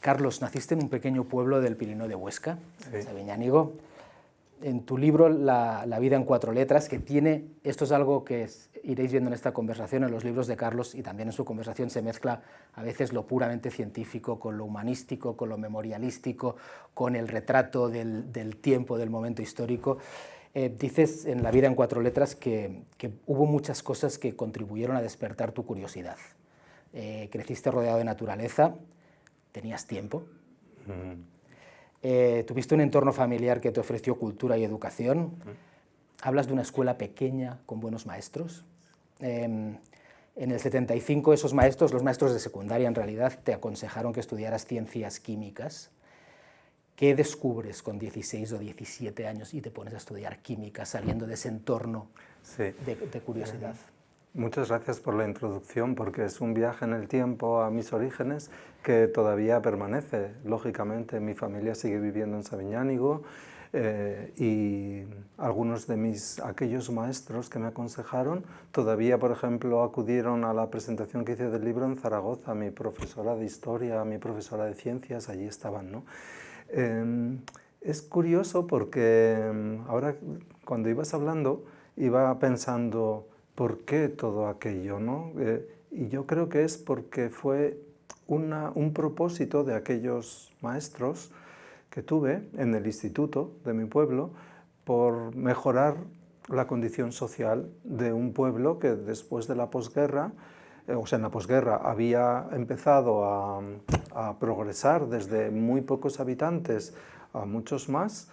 Carlos, naciste en un pequeño pueblo del Pirineo de Huesca, Sí. Sabiñánigo. En tu libro La vida en 4 letras, que tiene, esto es algo que iréis viendo en esta conversación, en los libros de Carlos, y también en su conversación se mezcla a veces lo puramente científico con lo humanístico, con lo memorialístico, con el retrato del tiempo, del momento histórico. Dices en La vida en 4 letras que hubo muchas cosas que contribuyeron a despertar tu curiosidad. Creciste rodeado de naturaleza, tenías tiempo. Tuviste un entorno familiar que te ofreció cultura y educación. Hablas de una escuela pequeña con buenos maestros. En el 75 esos maestros, los maestros de secundaria en realidad, te aconsejaron que estudiaras ciencias químicas. ¿Qué descubres con 16 o 17 años y te pones a estudiar química saliendo de ese entorno de curiosidad? Muchas gracias por la introducción, porque es un viaje en el tiempo a mis orígenes que todavía permanece. Lógicamente, mi familia sigue viviendo en Sabiñánigo y algunos de aquellos maestros que me aconsejaron todavía, por ejemplo, acudieron a la presentación que hice del libro en Zaragoza. Mi profesora de historia, mi profesora de ciencias, allí estaban, ¿no? Es curioso porque ahora, cuando ibas hablando, iba pensando ¿por qué todo aquello, no? Y yo creo que es porque fue un propósito de aquellos maestros que tuve en el instituto de mi pueblo por mejorar la condición social de un pueblo que después de la posguerra, o sea, en la posguerra había empezado a progresar desde muy pocos habitantes a muchos más,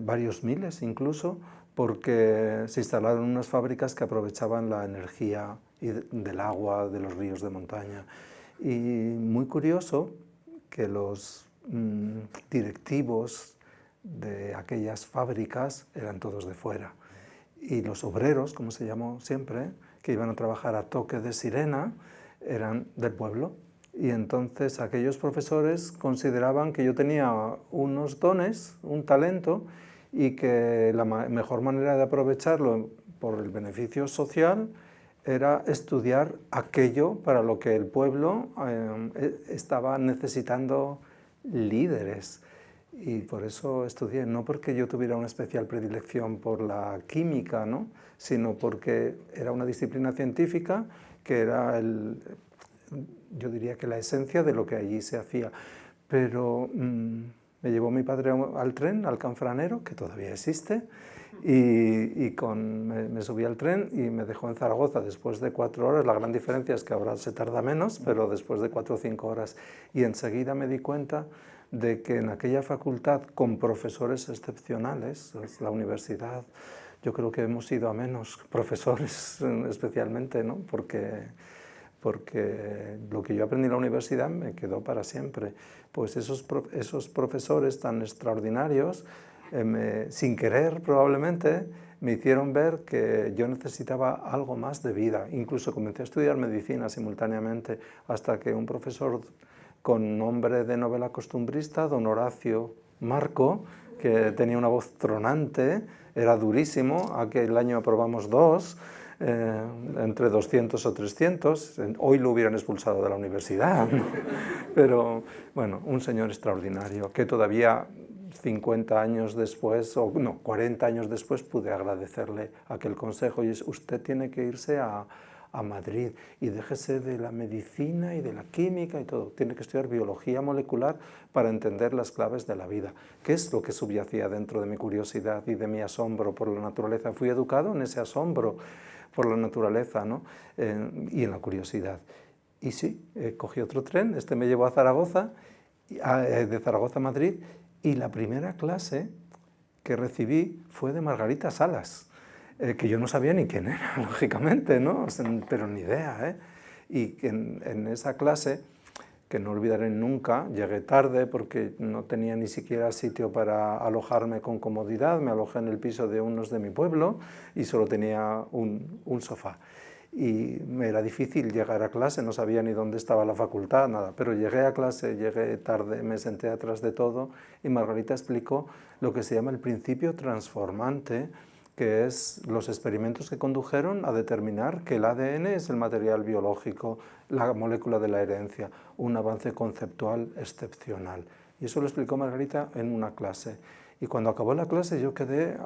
varios miles incluso, porque se instalaron unas fábricas que aprovechaban la energía del agua de los ríos de montaña. Y muy curioso que los directivos de aquellas fábricas eran todos de fuera. Y los obreros, como se llamó siempre, que iban a trabajar a toque de sirena, eran del pueblo. Y entonces aquellos profesores consideraban que yo tenía unos dones, un talento, y que la mejor manera de aprovecharlo por el beneficio social era estudiar aquello para lo que el pueblo estaba necesitando líderes. Y por eso estudié, no porque yo tuviera una especial predilección por la química, ¿no? Sino porque era una disciplina científica que era yo diría que la esencia de lo que allí se hacía. Pero me llevó mi padre al tren, al Canfranero, que todavía existe, y me subí al tren y me dejó en Zaragoza después de 4 horas. La gran diferencia es que ahora se tarda menos, pero después de 4 o 5 horas. Y enseguida me di cuenta de que en aquella facultad, con profesores excepcionales, la universidad, yo creo que hemos ido a menos profesores especialmente, ¿no? Porque lo que yo aprendí en la universidad me quedó para siempre. Pues esos profesores tan extraordinarios, sin querer probablemente, me hicieron ver que yo necesitaba algo más de vida. Incluso comencé a estudiar medicina simultáneamente, hasta que un profesor con nombre de novela costumbrista, don Horacio Marco, que tenía una voz tronante, era durísimo, aquel año aprobamos 2, entre 200 o 300, hoy lo hubieran expulsado de la universidad, ¿no? Pero bueno, un señor extraordinario, que todavía 50 años después, o no, 40 años después, pude agradecerle aquel consejo, y es: usted tiene que irse a Madrid y déjese de la medicina y de la química y todo, tiene que estudiar biología molecular para entender las claves de la vida. ¿Qué es lo que subyacía dentro de mi curiosidad y de mi asombro por la naturaleza? Fui educado en ese asombro por la naturaleza, ¿no? Y en la curiosidad. Y sí, cogí otro tren, este me llevó a Zaragoza, de Zaragoza a Madrid, y la primera clase que recibí fue de Margarita Salas, que yo no sabía ni quién era, lógicamente, ¿no? Pero ni idea, ¿eh? Y que en esa clase, que no olvidaré nunca, llegué tarde porque no tenía ni siquiera sitio para alojarme con comodidad, me alojé en el piso de unos de mi pueblo y solo tenía un sofá. Y me era difícil llegar a clase, no sabía ni dónde estaba la facultad, nada, pero llegué a clase, llegué tarde, me senté atrás de todo y Margarita explicó lo que se llama el principio transformante, que es los experimentos que condujeron a determinar que el ADN es el material biológico, la molécula de la herencia, un avance conceptual excepcional. Y eso lo explicó Margarita en una clase. Y cuando acabó la clase yo quedé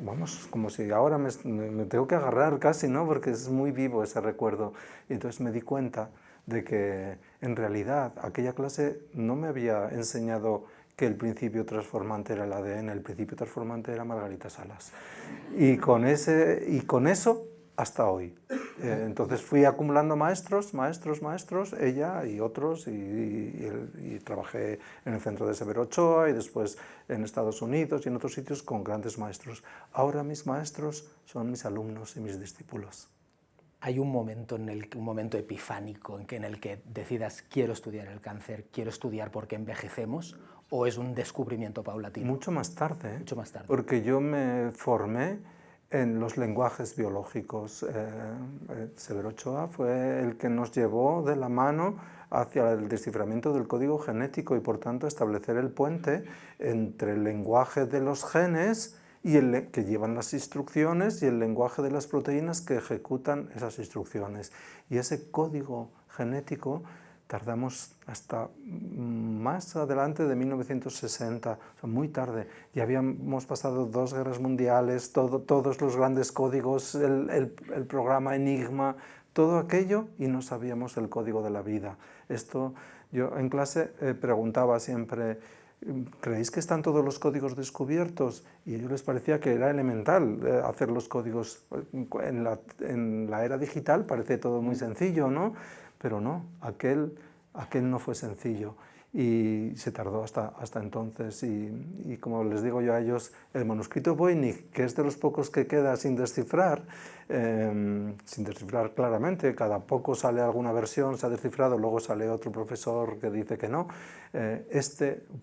vamos, como si ahora me tengo que agarrar casi, ¿no? Porque es muy vivo ese recuerdo. Y entonces me di cuenta de que en realidad aquella clase no me había enseñado que el principio transformante era el ADN, el principio transformante era Margarita Salas. Y con eso hasta hoy. Entonces fui acumulando maestros, ella y otros, y trabajé en el centro de Severo Ochoa y después en Estados Unidos y en otros sitios con grandes maestros. Ahora mis maestros son mis alumnos y mis discípulos. ¿Hay un momento, un momento epifánico en el que decidas quiero estudiar el cáncer, quiero estudiar porque envejecemos, o es un descubrimiento paulatino? Mucho más tarde. Mucho más tarde. Porque yo me formé en los lenguajes biológicos. Severo Ochoa fue el que nos llevó de la mano hacia el desciframiento del código genético y por tanto establecer el puente entre el lenguaje de los genes y que llevan las instrucciones y el lenguaje de las proteínas que ejecutan esas instrucciones. Y ese código genético tardamos hasta más adelante de 1960, o sea, muy tarde. Ya habíamos pasado 2 guerras mundiales, todos los grandes códigos, el programa Enigma, todo aquello, y no sabíamos el código de la vida. Esto, yo en clase preguntaba siempre, ¿creéis que están todos los códigos descubiertos? Y a ellos les parecía que era elemental hacer los códigos. En la era digital parece todo muy sencillo, ¿no? Pero no, aquel no fue sencillo y se tardó hasta entonces. Y como les digo yo a ellos, el manuscrito Voynich, que es de los pocos que queda sin descifrar claramente, cada poco sale alguna versión, se ha descifrado, luego sale otro profesor que dice que no,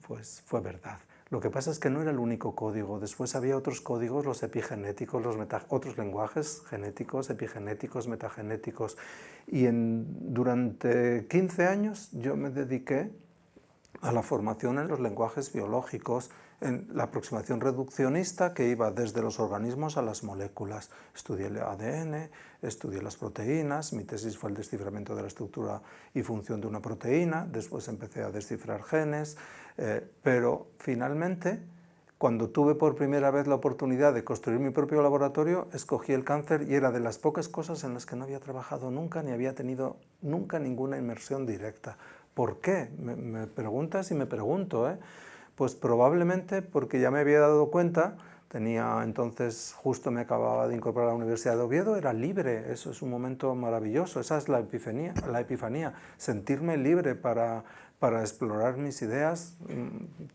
pues fue verdad. Lo que pasa es que no era el único código, después había otros códigos, los epigenéticos, otros lenguajes genéticos, epigenéticos, metagenéticos, y durante 15 años yo me dediqué a la formación en los lenguajes biológicos, en la aproximación reduccionista que iba desde los organismos a las moléculas. Estudié el ADN, estudié las proteínas, mi tesis fue el desciframiento de la estructura y función de una proteína, después empecé a descifrar genes, pero finalmente, cuando tuve por primera vez la oportunidad de construir mi propio laboratorio, escogí el cáncer y era de las pocas cosas en las que no había trabajado nunca ni había tenido nunca ninguna inmersión directa. ¿Por qué? Me preguntas y me pregunto, ¿eh? Pues probablemente porque ya me había dado cuenta, entonces justo me acababa de incorporar a la Universidad de Oviedo, era libre, eso es un momento maravilloso, esa es la epifanía, sentirme libre para explorar mis ideas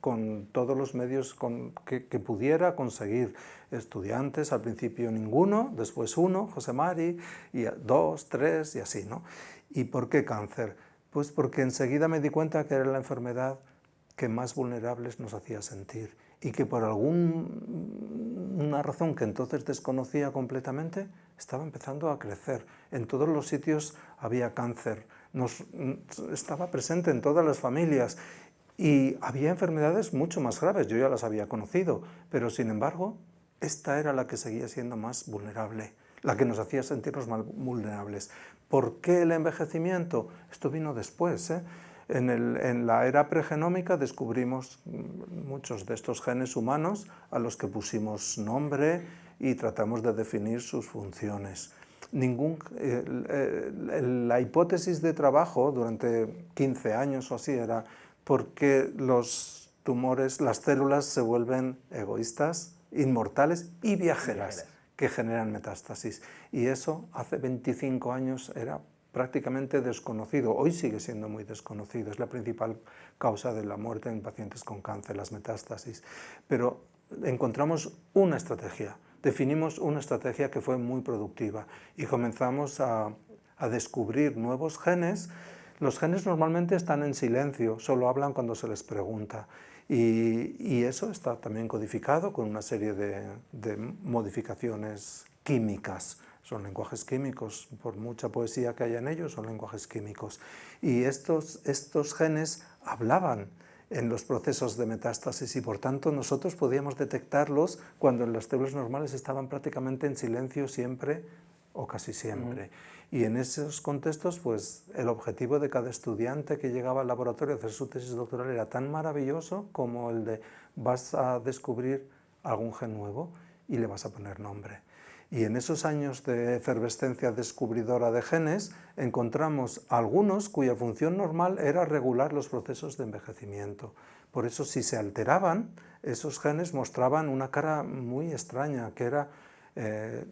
con todos los medios que pudiera conseguir. Estudiantes, al principio ninguno, después uno, José Mari, y 2, 3 y así, ¿no? ¿Y por qué cáncer? Pues porque enseguida me di cuenta que era la enfermedad que más vulnerables nos hacía sentir y que por alguna razón que entonces desconocía completamente, estaba empezando a crecer. En todos los sitios había cáncer, estaba presente en todas las familias y había enfermedades mucho más graves, yo ya las había conocido, pero sin embargo, esta era la que seguía siendo más vulnerable, la que nos hacía sentirnos más vulnerables. ¿Por qué el envejecimiento? Esto vino después, ¿eh? En la era pregenómica descubrimos muchos de estos genes humanos a los que pusimos nombre y tratamos de definir sus funciones. La hipótesis de trabajo durante 15 años o así era por qué los tumores, las células se vuelven egoístas, inmortales y viajeras, que generan metástasis. Y eso hace 25 años era prácticamente desconocido, hoy sigue siendo muy desconocido, es la principal causa de la muerte en pacientes con cáncer, las metástasis. Pero encontramos una estrategia, definimos una estrategia que fue muy productiva y comenzamos a descubrir nuevos genes. Los genes normalmente están en silencio, solo hablan cuando se les pregunta. Y eso está también codificado con una serie de modificaciones químicas. Son lenguajes químicos, por mucha poesía que haya en ellos, son lenguajes químicos. Y estos genes hablaban en los procesos de metástasis y por tanto nosotros podíamos detectarlos cuando en las células normales estaban prácticamente en silencio siempre o casi siempre. Y en esos contextos, pues el objetivo de cada estudiante que llegaba al laboratorio a hacer su tesis doctoral era tan maravilloso como el de vas a descubrir algún gen nuevo y le vas a poner nombre. Y en esos años de efervescencia descubridora de genes encontramos algunos cuya función normal era regular los procesos de envejecimiento. Por eso si se alteraban, esos genes mostraban una cara muy extraña, que era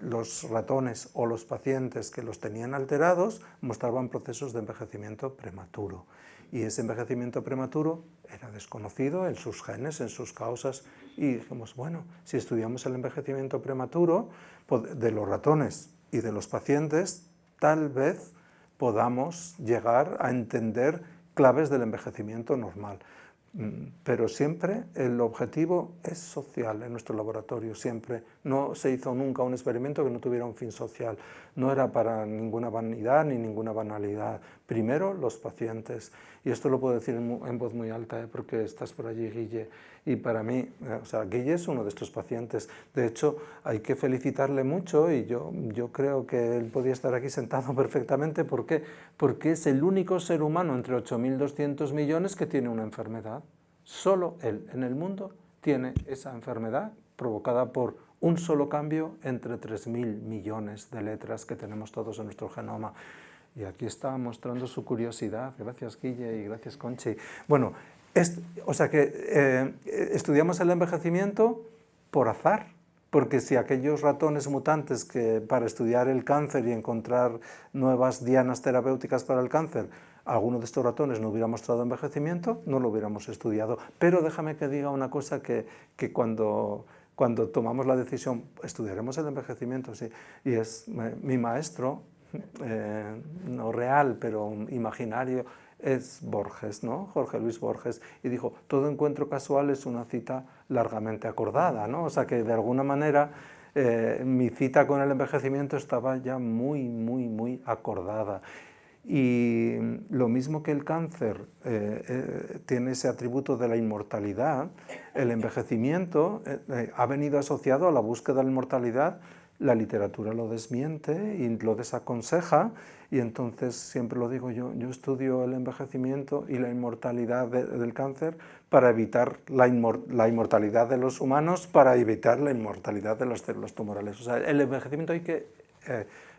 los ratones o los pacientes que los tenían alterados mostraban procesos de envejecimiento prematuro. Y ese envejecimiento prematuro era desconocido en sus genes, en sus causas, y dijimos, bueno, si estudiamos el envejecimiento prematuro de los ratones y de los pacientes, tal vez podamos llegar a entender claves del envejecimiento normal. Pero siempre el objetivo es social en nuestro laboratorio, siempre. No se hizo nunca un experimento que no tuviera un fin social. No era para ninguna vanidad ni ninguna banalidad. Primero, los pacientes. Y esto lo puedo decir en voz muy alta, porque estás por allí, Guille. Y para mí, Guille es uno de estos pacientes. De hecho, hay que felicitarle mucho y yo creo que él podía estar aquí sentado perfectamente. ¿Por qué? Porque es el único ser humano entre 8.200 millones que tiene una enfermedad. Solo él en el mundo tiene esa enfermedad provocada por un solo cambio entre 3.000 millones de letras que tenemos todos en nuestro genoma. Y aquí está mostrando su curiosidad. Gracias, Guille, y gracias, Conchi. Bueno, estudiamos el envejecimiento por azar, porque si aquellos ratones mutantes que para estudiar el cáncer y encontrar nuevas dianas terapéuticas para el cáncer, alguno de estos ratones no hubiera mostrado envejecimiento, no lo hubiéramos estudiado. Pero déjame que diga una cosa que cuando tomamos la decisión, estudiaremos el envejecimiento, sí, y es mi maestro, no real, pero imaginario, es Borges, ¿no? Jorge Luis Borges, y dijo, todo encuentro casual es una cita largamente acordada, ¿no? O sea que de alguna manera mi cita con el envejecimiento estaba ya muy acordada. Y lo mismo que el cáncer tiene ese atributo de la inmortalidad, el envejecimiento ha venido asociado a la búsqueda de la inmortalidad. La literatura lo desmiente y lo desaconseja, y entonces siempre lo digo yo estudio el envejecimiento y la inmortalidad del cáncer para evitar la inmortalidad de los humanos, para evitar la inmortalidad de las células tumorales. O sea, el envejecimiento hay que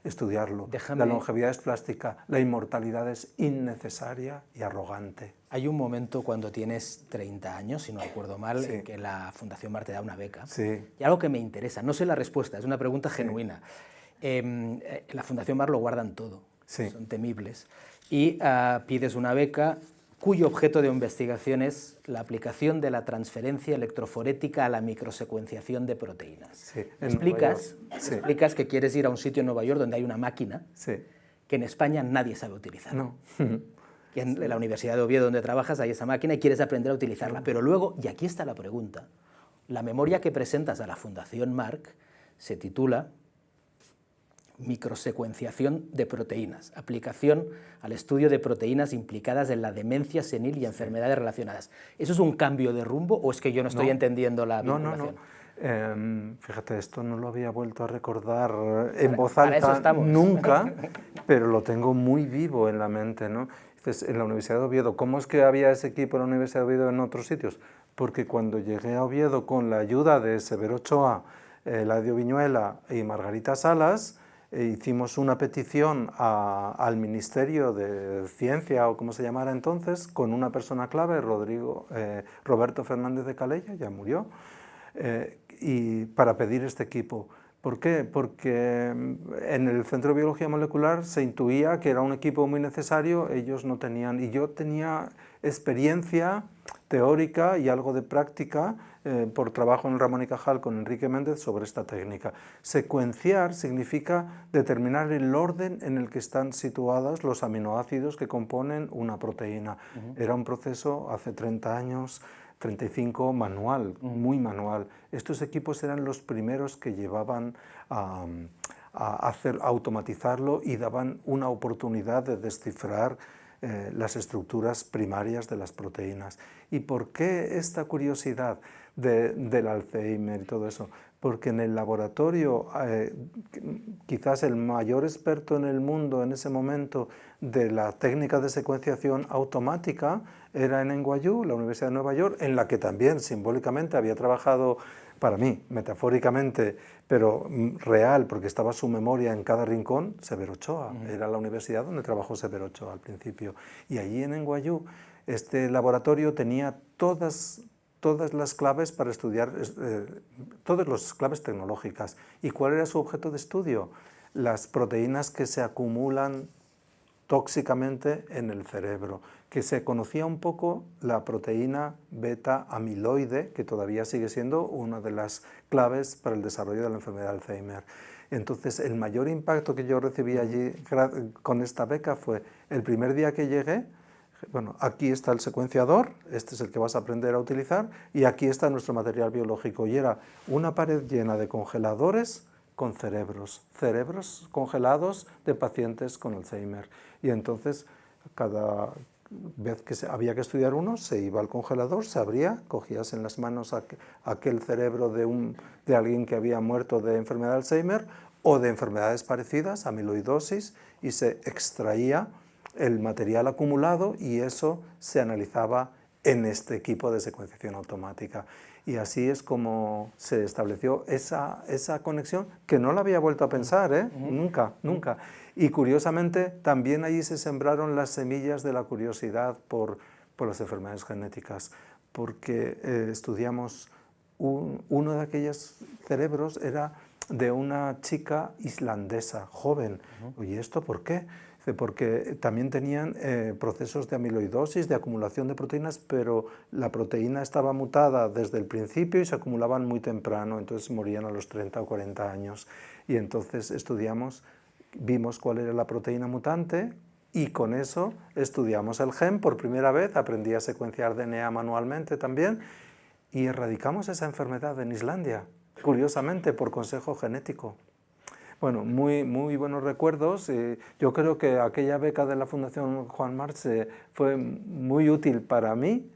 estudiarlo. La longevidad es plástica, la inmortalidad es innecesaria y arrogante. Hay un momento cuando tienes 30 años, si no recuerdo mal, en que la Fundación Mar te da una beca. Sí. Y algo que me interesa, no sé la respuesta, es una pregunta genuina. La Fundación Mar lo guardan todo, son temibles. Y pides una beca cuyo objeto de investigación es la aplicación de la transferencia electroforética a la microsecuenciación de proteínas. Explicas que quieres ir a un sitio en Nueva York donde hay una máquina que en España nadie sabe utilizar. No. Que en la Universidad de Oviedo donde trabajas hay esa máquina y quieres aprender a utilizarla. Pero luego, y aquí está la pregunta, la memoria que presentas a la Fundación Marc se titula Microsecuenciación de proteínas, aplicación al estudio de proteínas implicadas en la demencia senil y enfermedades relacionadas. ¿Eso es un cambio de rumbo o es que yo no estoy entendiendo la vinculación? Fíjate, esto no lo había vuelto a recordar en voz alta nunca, pero lo tengo muy vivo en la mente, ¿no? Dices, en la Universidad de Oviedo, ¿cómo es que había ese equipo en la Universidad de Oviedo en otros sitios? Porque cuando llegué a Oviedo con la ayuda de Severo Ochoa, Eladio Viñuela y Margarita Salas, hicimos una petición al Ministerio de Ciencia, o como se llamara entonces, con una persona clave, Roberto Fernández de Calella, ya murió, y para pedir este equipo. ¿Por qué? Porque en el Centro de Biología Molecular se intuía que era un equipo muy necesario, ellos no tenían, y yo tenía experiencia teórica y algo de práctica por trabajo en Ramón y Cajal con Enrique Méndez sobre esta técnica. Secuenciar significa determinar el orden en el que están situados los aminoácidos que componen una proteína. Era un proceso hace 30 años, 35, manual, muy manual. Estos equipos eran los primeros que llevaban a automatizarlo y daban una oportunidad de descifrar las estructuras primarias de las proteínas. ¿Y por qué esta curiosidad del Alzheimer y todo eso? Porque en el laboratorio, quizás el mayor experto en el mundo en ese momento de la técnica de secuenciación automática era en NYU, la Universidad de Nueva York, en la que también simbólicamente había trabajado, para mí, metafóricamente, pero real, porque estaba su memoria en cada rincón, Severo Ochoa. Era la universidad donde trabajó Severo Ochoa al principio. Y allí en NYU, este laboratorio tenía todas las claves para estudiar, todas las claves tecnológicas. ¿Y cuál era su objeto de estudio? Las proteínas que se acumulan tóxicamente en el cerebro, que se conocía un poco la proteína beta-amiloide, que todavía sigue siendo una de las claves para el desarrollo de la enfermedad de Alzheimer. Entonces, el mayor impacto que yo recibí allí con esta beca fue el primer día que llegué. Bueno, aquí está el secuenciador, este es el que vas a aprender a utilizar, y aquí está nuestro material biológico. Y era una pared llena de congeladores con cerebros congelados de pacientes con Alzheimer. Y entonces, cada vez que había que estudiar uno, se iba al congelador, se abría, cogías en las manos aquel cerebro de alguien que había muerto de enfermedad de Alzheimer o de enfermedades parecidas, amiloidosis, y se extraía el material acumulado y eso se analizaba en este equipo de secuenciación automática. Y así es como se estableció esa conexión, que no la había vuelto a pensar, nunca. Y curiosamente también allí se sembraron las semillas de la curiosidad por las enfermedades genéticas, porque estudiamos uno de aquellos cerebros, era de una chica islandesa, joven. Oye, ¿esto por qué? Porque también tenían procesos de amiloidosis, de acumulación de proteínas, pero la proteína estaba mutada desde el principio y se acumulaban muy temprano, entonces morían a los 30 o 40 años. Y entonces vimos cuál era la proteína mutante y con eso estudiamos el gen por primera vez, aprendí a secuenciar DNA manualmente también y erradicamos esa enfermedad en Islandia, curiosamente por consejo genético. Bueno, muy buenos recuerdos. Yo creo que aquella beca de la Fundación Juan March fue muy útil para mí,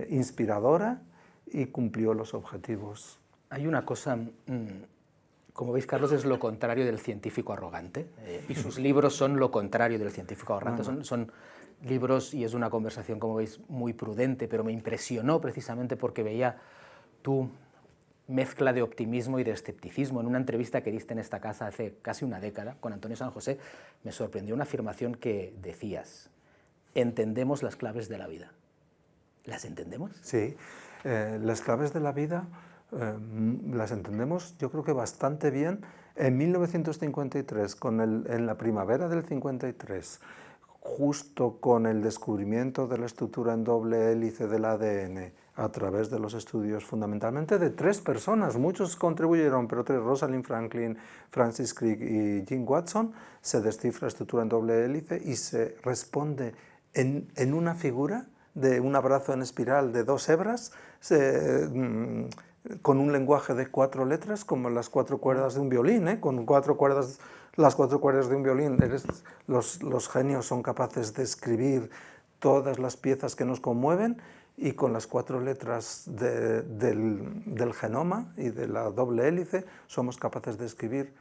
inspiradora y cumplió los objetivos. Hay una cosa, como veis, Carlos es lo contrario del científico arrogante y sus libros son lo contrario del científico arrogante. Son libros, y es una conversación, como veis, muy prudente, pero me impresionó precisamente porque veía tu mezcla de optimismo y de escepticismo. En una entrevista que diste en esta casa hace casi una década con Antonio San José, me sorprendió una afirmación que decías: entendemos las claves de la vida. ¿Las entendemos? Sí, las claves de la vida las entendemos yo creo que bastante bien. En 1953, en la primavera del 53, justo con el descubrimiento de la estructura en doble hélice del ADN, a través de los estudios fundamentalmente de 3 personas, muchos contribuyeron, pero 3, Rosalind Franklin, Francis Crick y Jim Watson, se descifra la estructura en doble hélice y se responde en una figura de un abrazo en espiral de 2 hebras, con un lenguaje de 4 letras, como las 4 cuerdas de un violín, con 4 cuerdas, las 4 cuerdas de un violín. Los genios son capaces de escribir todas las piezas que nos conmueven, y con las 4 letras del genoma y de la doble hélice somos capaces de escribir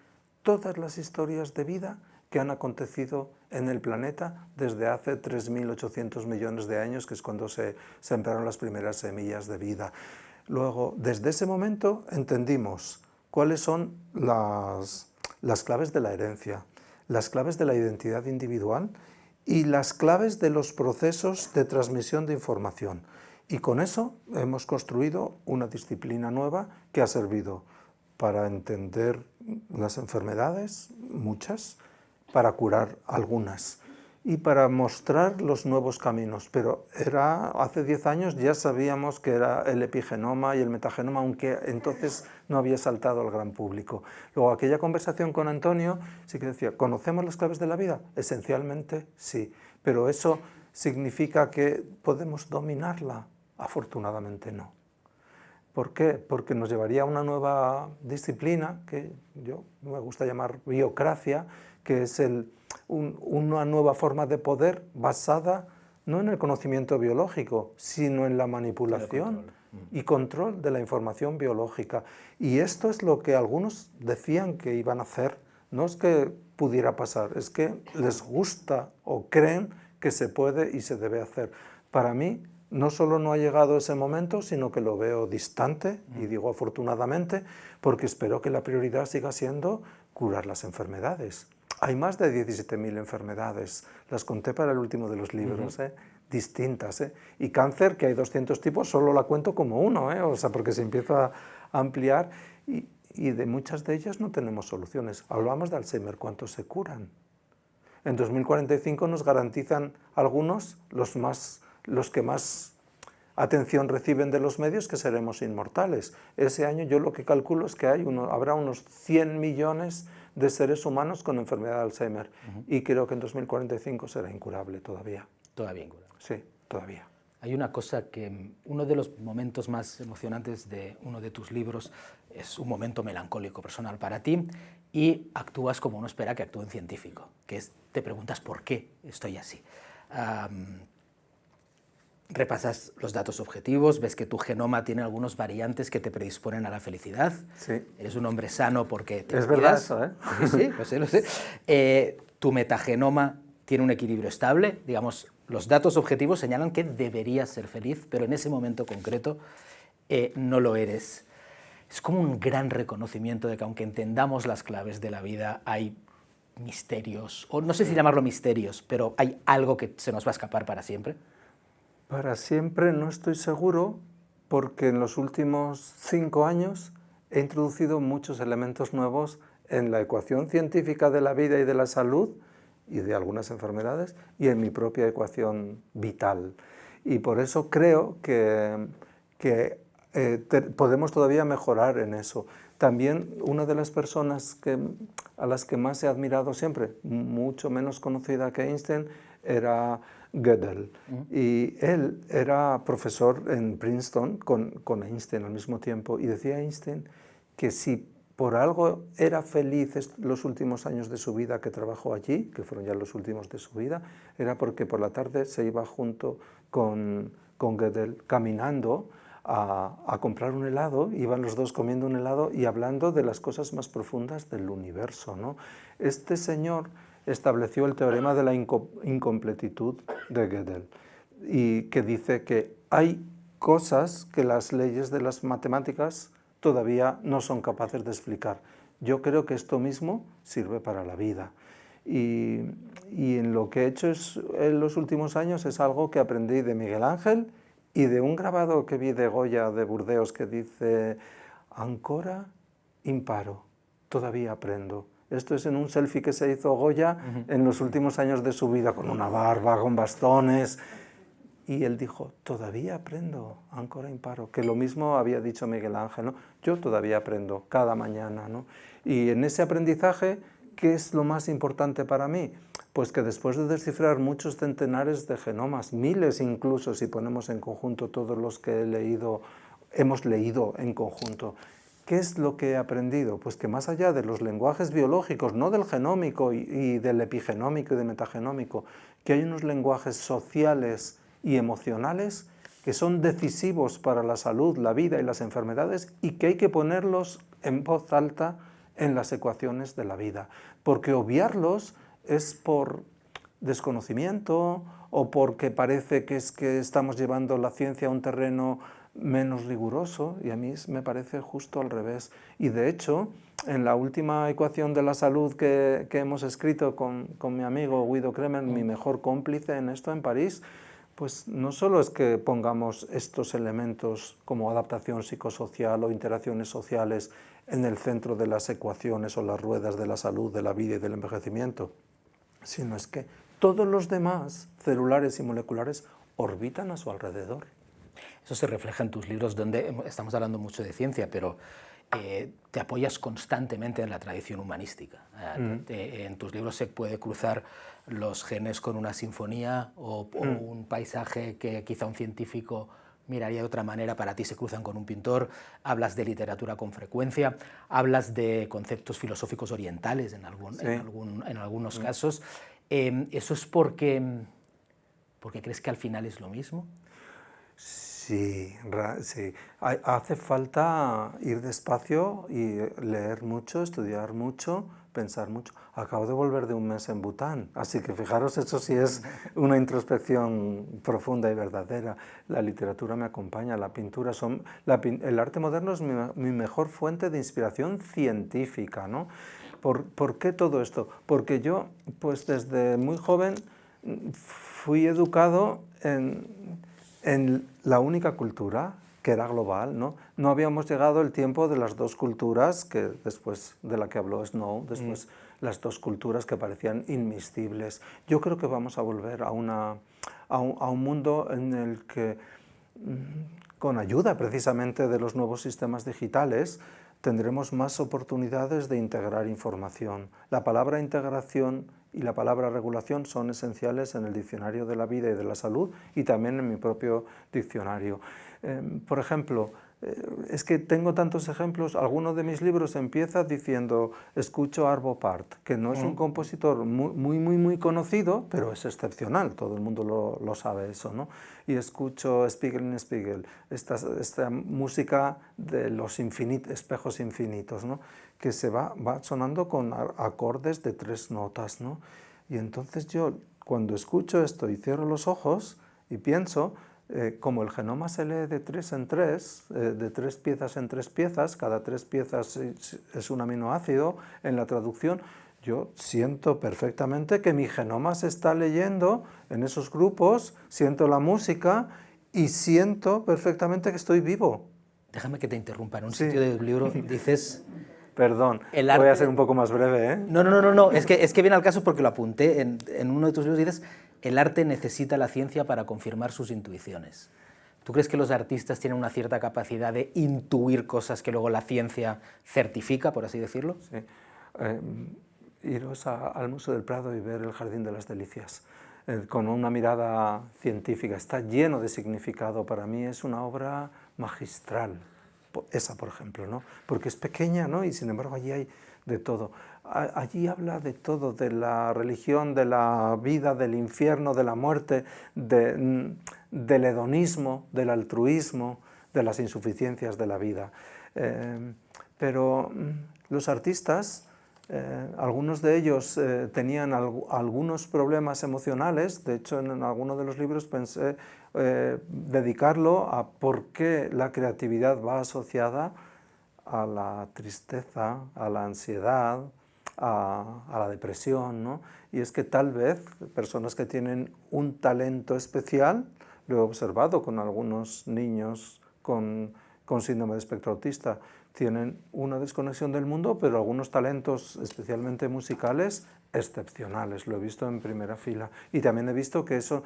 todas las historias de vida que han acontecido en el planeta desde hace 3.800 millones de años, que es cuando se sembraron las primeras semillas de vida. Luego, desde ese momento entendimos cuáles son las claves de la herencia, las claves de la identidad individual y las claves de los procesos de transmisión de información. Y con eso hemos construido una disciplina nueva que ha servido para entender las enfermedades, muchas, para curar algunas y para mostrar los nuevos caminos. Pero hace 10 años ya sabíamos que era el epigenoma y el metagenoma, aunque entonces no había saltado al gran público. Luego, aquella conversación con Antonio sí que decía: ¿conocemos las claves de la vida? Esencialmente sí, pero eso significa que podemos dominarla. Afortunadamente no. ¿Por qué? Porque nos llevaría a una nueva disciplina que yo me gusta llamar biocracia, que es una nueva forma de poder basada no en el conocimiento biológico, sino en la manipulación y control de la información biológica. Y esto es lo que algunos decían que iban a hacer. No es que pudiera pasar, es que les gusta o creen que se puede y se debe hacer. Para mí, no solo no ha llegado ese momento, sino que lo veo distante, y digo afortunadamente, porque espero que la prioridad siga siendo curar las enfermedades. Hay más de 17.000 enfermedades, las conté para el último de los libros, distintas. Y cáncer, que hay 200 tipos, solo la cuento como uno, o sea, porque se empieza a ampliar y de muchas de ellas no tenemos soluciones. Hablamos de Alzheimer, ¿cuántos se curan? En 2045 nos garantizan algunos, los que más atención reciben de los medios, que seremos inmortales. Ese año yo lo que calculo es que habrá unos 100 millones de seres humanos con enfermedad de Alzheimer, y creo que en 2045 será incurable todavía. Todavía incurable. Sí, todavía. Hay una cosa que, uno de los momentos más emocionantes de uno de tus libros es un momento melancólico personal para ti, y actúas como uno espera que actúe un científico, que es, te preguntas por qué estoy así. Repasas los datos objetivos, ves que tu genoma tiene algunas variantes que te predisponen a la felicidad. Sí. Eres un hombre sano porque te Es cuidas. verdad eso, Sí, lo sé. Tu metagenoma tiene un equilibrio estable. Digamos, los datos objetivos señalan que deberías ser feliz, pero en ese momento concreto no lo eres. Es como un gran reconocimiento de que, aunque entendamos las claves de la vida, hay misterios, o no sé si llamarlo misterios, pero hay algo que se nos va a escapar para siempre. Para siempre no estoy seguro, porque en los últimos 5 años he introducido muchos elementos nuevos en la ecuación científica de la vida y de la salud y de algunas enfermedades, y en mi propia ecuación vital. Y por eso creo que podemos todavía mejorar en eso. También una de las personas a las que más he admirado siempre, mucho menos conocida que Einstein, era Gödel. Y él era profesor en Princeton con Einstein al mismo tiempo, y decía Einstein que si por algo era feliz los últimos años de su vida que trabajó allí, que fueron ya los últimos de su vida, era porque por la tarde se iba junto con Gödel caminando a comprar un helado, iban los dos comiendo un helado y hablando de las cosas más profundas del universo, ¿no? Este señor estableció el teorema de la incompletitud de Gödel, y que dice que hay cosas que las leyes de las matemáticas todavía no son capaces de explicar. Yo creo que esto mismo sirve para la vida. Y en lo que he hecho en los últimos años es algo que aprendí de Miguel Ángel y de un grabado que vi de Goya de Burdeos que dice: ancora imparo, todavía aprendo. Esto es en un selfie que se hizo Goya en los últimos años de su vida, con una barba, con bastones. Y él dijo: todavía aprendo, ancora imparo, que lo mismo había dicho Miguel Ángel, ¿no? Yo todavía aprendo, cada mañana, ¿no? Y en ese aprendizaje, ¿qué es lo más importante para mí? Pues que después de descifrar muchos centenares de genomas, miles incluso, si ponemos en conjunto todos los que hemos leído en conjunto, ¿qué es lo que he aprendido? Pues que más allá de los lenguajes biológicos, no del genómico y del epigenómico y del metagenómico, que hay unos lenguajes sociales y emocionales que son decisivos para la salud, la vida y las enfermedades, y que hay que ponerlos en voz alta en las ecuaciones de la vida, porque obviarlos es por desconocimiento o porque parece que es que estamos llevando la ciencia a un terreno menos riguroso, y a mí me parece justo al revés. Y de hecho, en la última ecuación de la salud que hemos escrito con mi amigo Guido Kremer, mi mejor cómplice en esto en París, pues no solo es que pongamos estos elementos como adaptación psicosocial o interacciones sociales en el centro de las ecuaciones o las ruedas de la salud, de la vida y del envejecimiento, sino es que todos los demás, celulares y moleculares, orbitan a su alrededor. Eso se refleja en tus libros, donde estamos hablando mucho de ciencia, pero te apoyas constantemente en la tradición humanística. En tus libros se puede cruzar los genes con una sinfonía o un paisaje que quizá un científico miraría de otra manera, para ti se cruzan con un pintor. Hablas de literatura con frecuencia, hablas de conceptos filosóficos orientales en algunos casos. ¿Eso es porque crees que al final es lo mismo? Sí, sí. Hace falta ir despacio y leer mucho, estudiar mucho, pensar mucho. Acabo de volver de un mes en Bután, así que fijaros, eso sí es una introspección profunda y verdadera. La literatura me acompaña, la pintura el arte moderno es mi mejor fuente de inspiración científica, ¿no? ¿Por qué todo esto? Porque yo, pues desde muy joven, fui educado en la única cultura, que era global, ¿no? No habíamos llegado el tiempo de las dos culturas, que después de la que habló Snow, después las dos culturas que parecían inmiscibles. Yo creo que vamos a volver a un mundo en el que, con ayuda precisamente de los nuevos sistemas digitales, tendremos más oportunidades de integrar información. La palabra integración y la palabra regulación son esenciales en el diccionario de la vida y de la salud y también en mi propio diccionario. Por ejemplo, es que tengo tantos ejemplos. Alguno de mis libros empieza diciendo escucho a Arvo Pärt, que no es un compositor muy conocido, pero es excepcional, todo el mundo lo sabe eso, ¿no? Y escucho Spiegel in Spiegel, esta música de los espejos infinitos, ¿no? Que se va sonando con acordes de 3 notas, ¿no? Y entonces yo, cuando escucho esto y cierro los ojos y pienso, como el genoma se lee de 3 en 3, de 3 piezas en 3 piezas, cada 3 piezas es un aminoácido, en la traducción yo siento perfectamente que mi genoma se está leyendo en esos grupos, siento la música y siento perfectamente que estoy vivo. Déjame que te interrumpa. En un Sí. sitio del libro dices... Perdón, El voy a arte... ser un poco más breve, ¿eh? No. Es que viene al caso porque lo apunté. En uno de tus libros dices, el arte necesita la ciencia para confirmar sus intuiciones. ¿Tú crees que los artistas tienen una cierta capacidad de intuir cosas que luego la ciencia certifica, por así decirlo? Sí. Iros al Museo del Prado y ver el Jardín de las Delicias, con una mirada científica. Está lleno de significado. Para mí es una obra magistral. Esa, por ejemplo, ¿no? Porque es pequeña, ¿no? Y sin embargo allí hay de todo. Allí habla de todo, de la religión, de la vida, del infierno, de la muerte, del hedonismo, del altruismo, de las insuficiencias de la vida. Pero los artistas, algunos de ellos tenían algunos problemas emocionales. De hecho, en alguno de los libros pensé dedicarlo a por qué la creatividad va asociada a la tristeza, a la ansiedad, a la depresión, ¿no? Y es que tal vez personas que tienen un talento especial, lo he observado con algunos niños con síndrome de espectro autista, tienen una desconexión del mundo, pero algunos talentos, especialmente musicales, excepcionales. Lo he visto en primera fila. Y también he visto que esos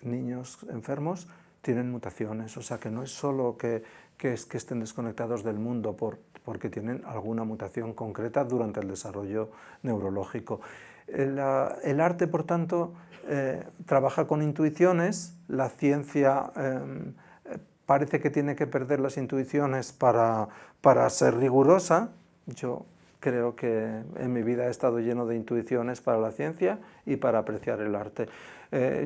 niños enfermos tienen mutaciones. O sea, que no es solo que estén desconectados del mundo porque tienen alguna mutación concreta durante el desarrollo neurológico. El arte, por tanto, trabaja con intuiciones. La ciencia parece que tiene que perder las intuiciones para ser rigurosa. Yo creo que en mi vida he estado lleno de intuiciones para la ciencia y para apreciar el arte.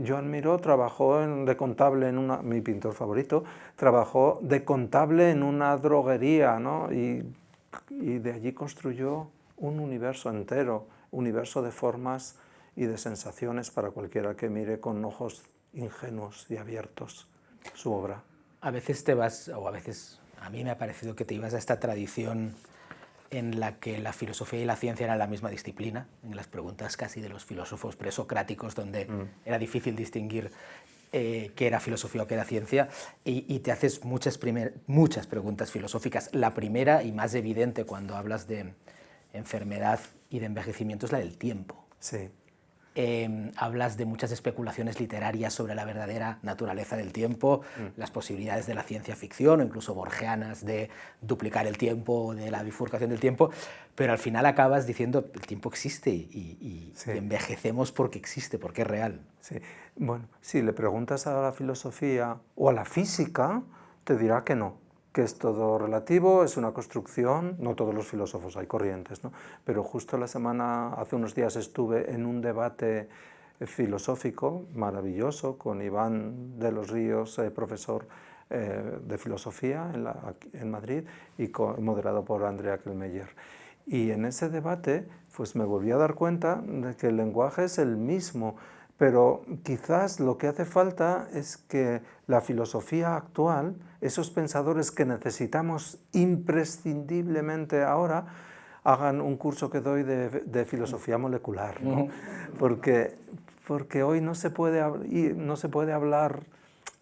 Joan Miró trabajó de contable mi pintor favorito, trabajó de contable en una droguería, ¿no? Y de allí construyó un universo entero, universo de formas y de sensaciones para cualquiera que mire con ojos ingenuos y abiertos su obra. A veces te vas, o a veces a mí me ha parecido que te ibas a esta tradición en la que la filosofía y la ciencia eran la misma disciplina, en las preguntas casi de los filósofos presocráticos, donde era difícil distinguir qué era filosofía o qué era ciencia, y te haces muchas preguntas filosóficas. La primera y más evidente cuando hablas de enfermedad y de envejecimiento es la del tiempo. Sí. Hablas de muchas especulaciones literarias sobre la verdadera naturaleza del tiempo, las posibilidades de la ciencia ficción o incluso borgianas de duplicar el tiempo, de la bifurcación del tiempo, pero al final acabas diciendo el tiempo existe y envejecemos porque existe, porque es real. Sí. Bueno, si le preguntas a la filosofía o a la física, te dirá que no. que es todo relativo, es una construcción, no todos los filósofos, hay corrientes, ¿no? Pero justo hace unos días estuve en un debate filosófico maravilloso con Iván de los Ríos, profesor de filosofía en Madrid, y moderado por Andrea Kellmeyer. Y en ese debate pues me volví a dar cuenta de que el lenguaje es el mismo, pero quizás lo que hace falta es que la filosofía actual, esos pensadores que necesitamos imprescindiblemente ahora, hagan un curso que doy de filosofía molecular, ¿no? Porque hoy no se puede hablar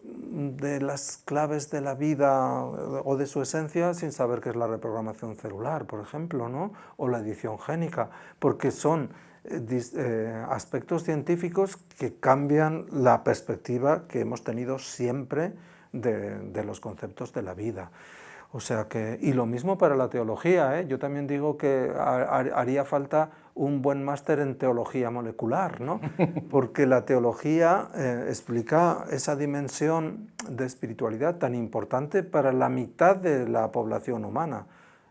de las claves de la vida o de su esencia sin saber qué es la reprogramación celular, por ejemplo, ¿no? O la edición génica, porque son aspectos científicos que cambian la perspectiva que hemos tenido siempre de los conceptos de la vida. O sea que, y lo mismo para la teología, ¿eh? Yo también digo que haría falta un buen máster en teología molecular, ¿no? Porque la teología explica esa dimensión de espiritualidad tan importante para la mitad de la población humana.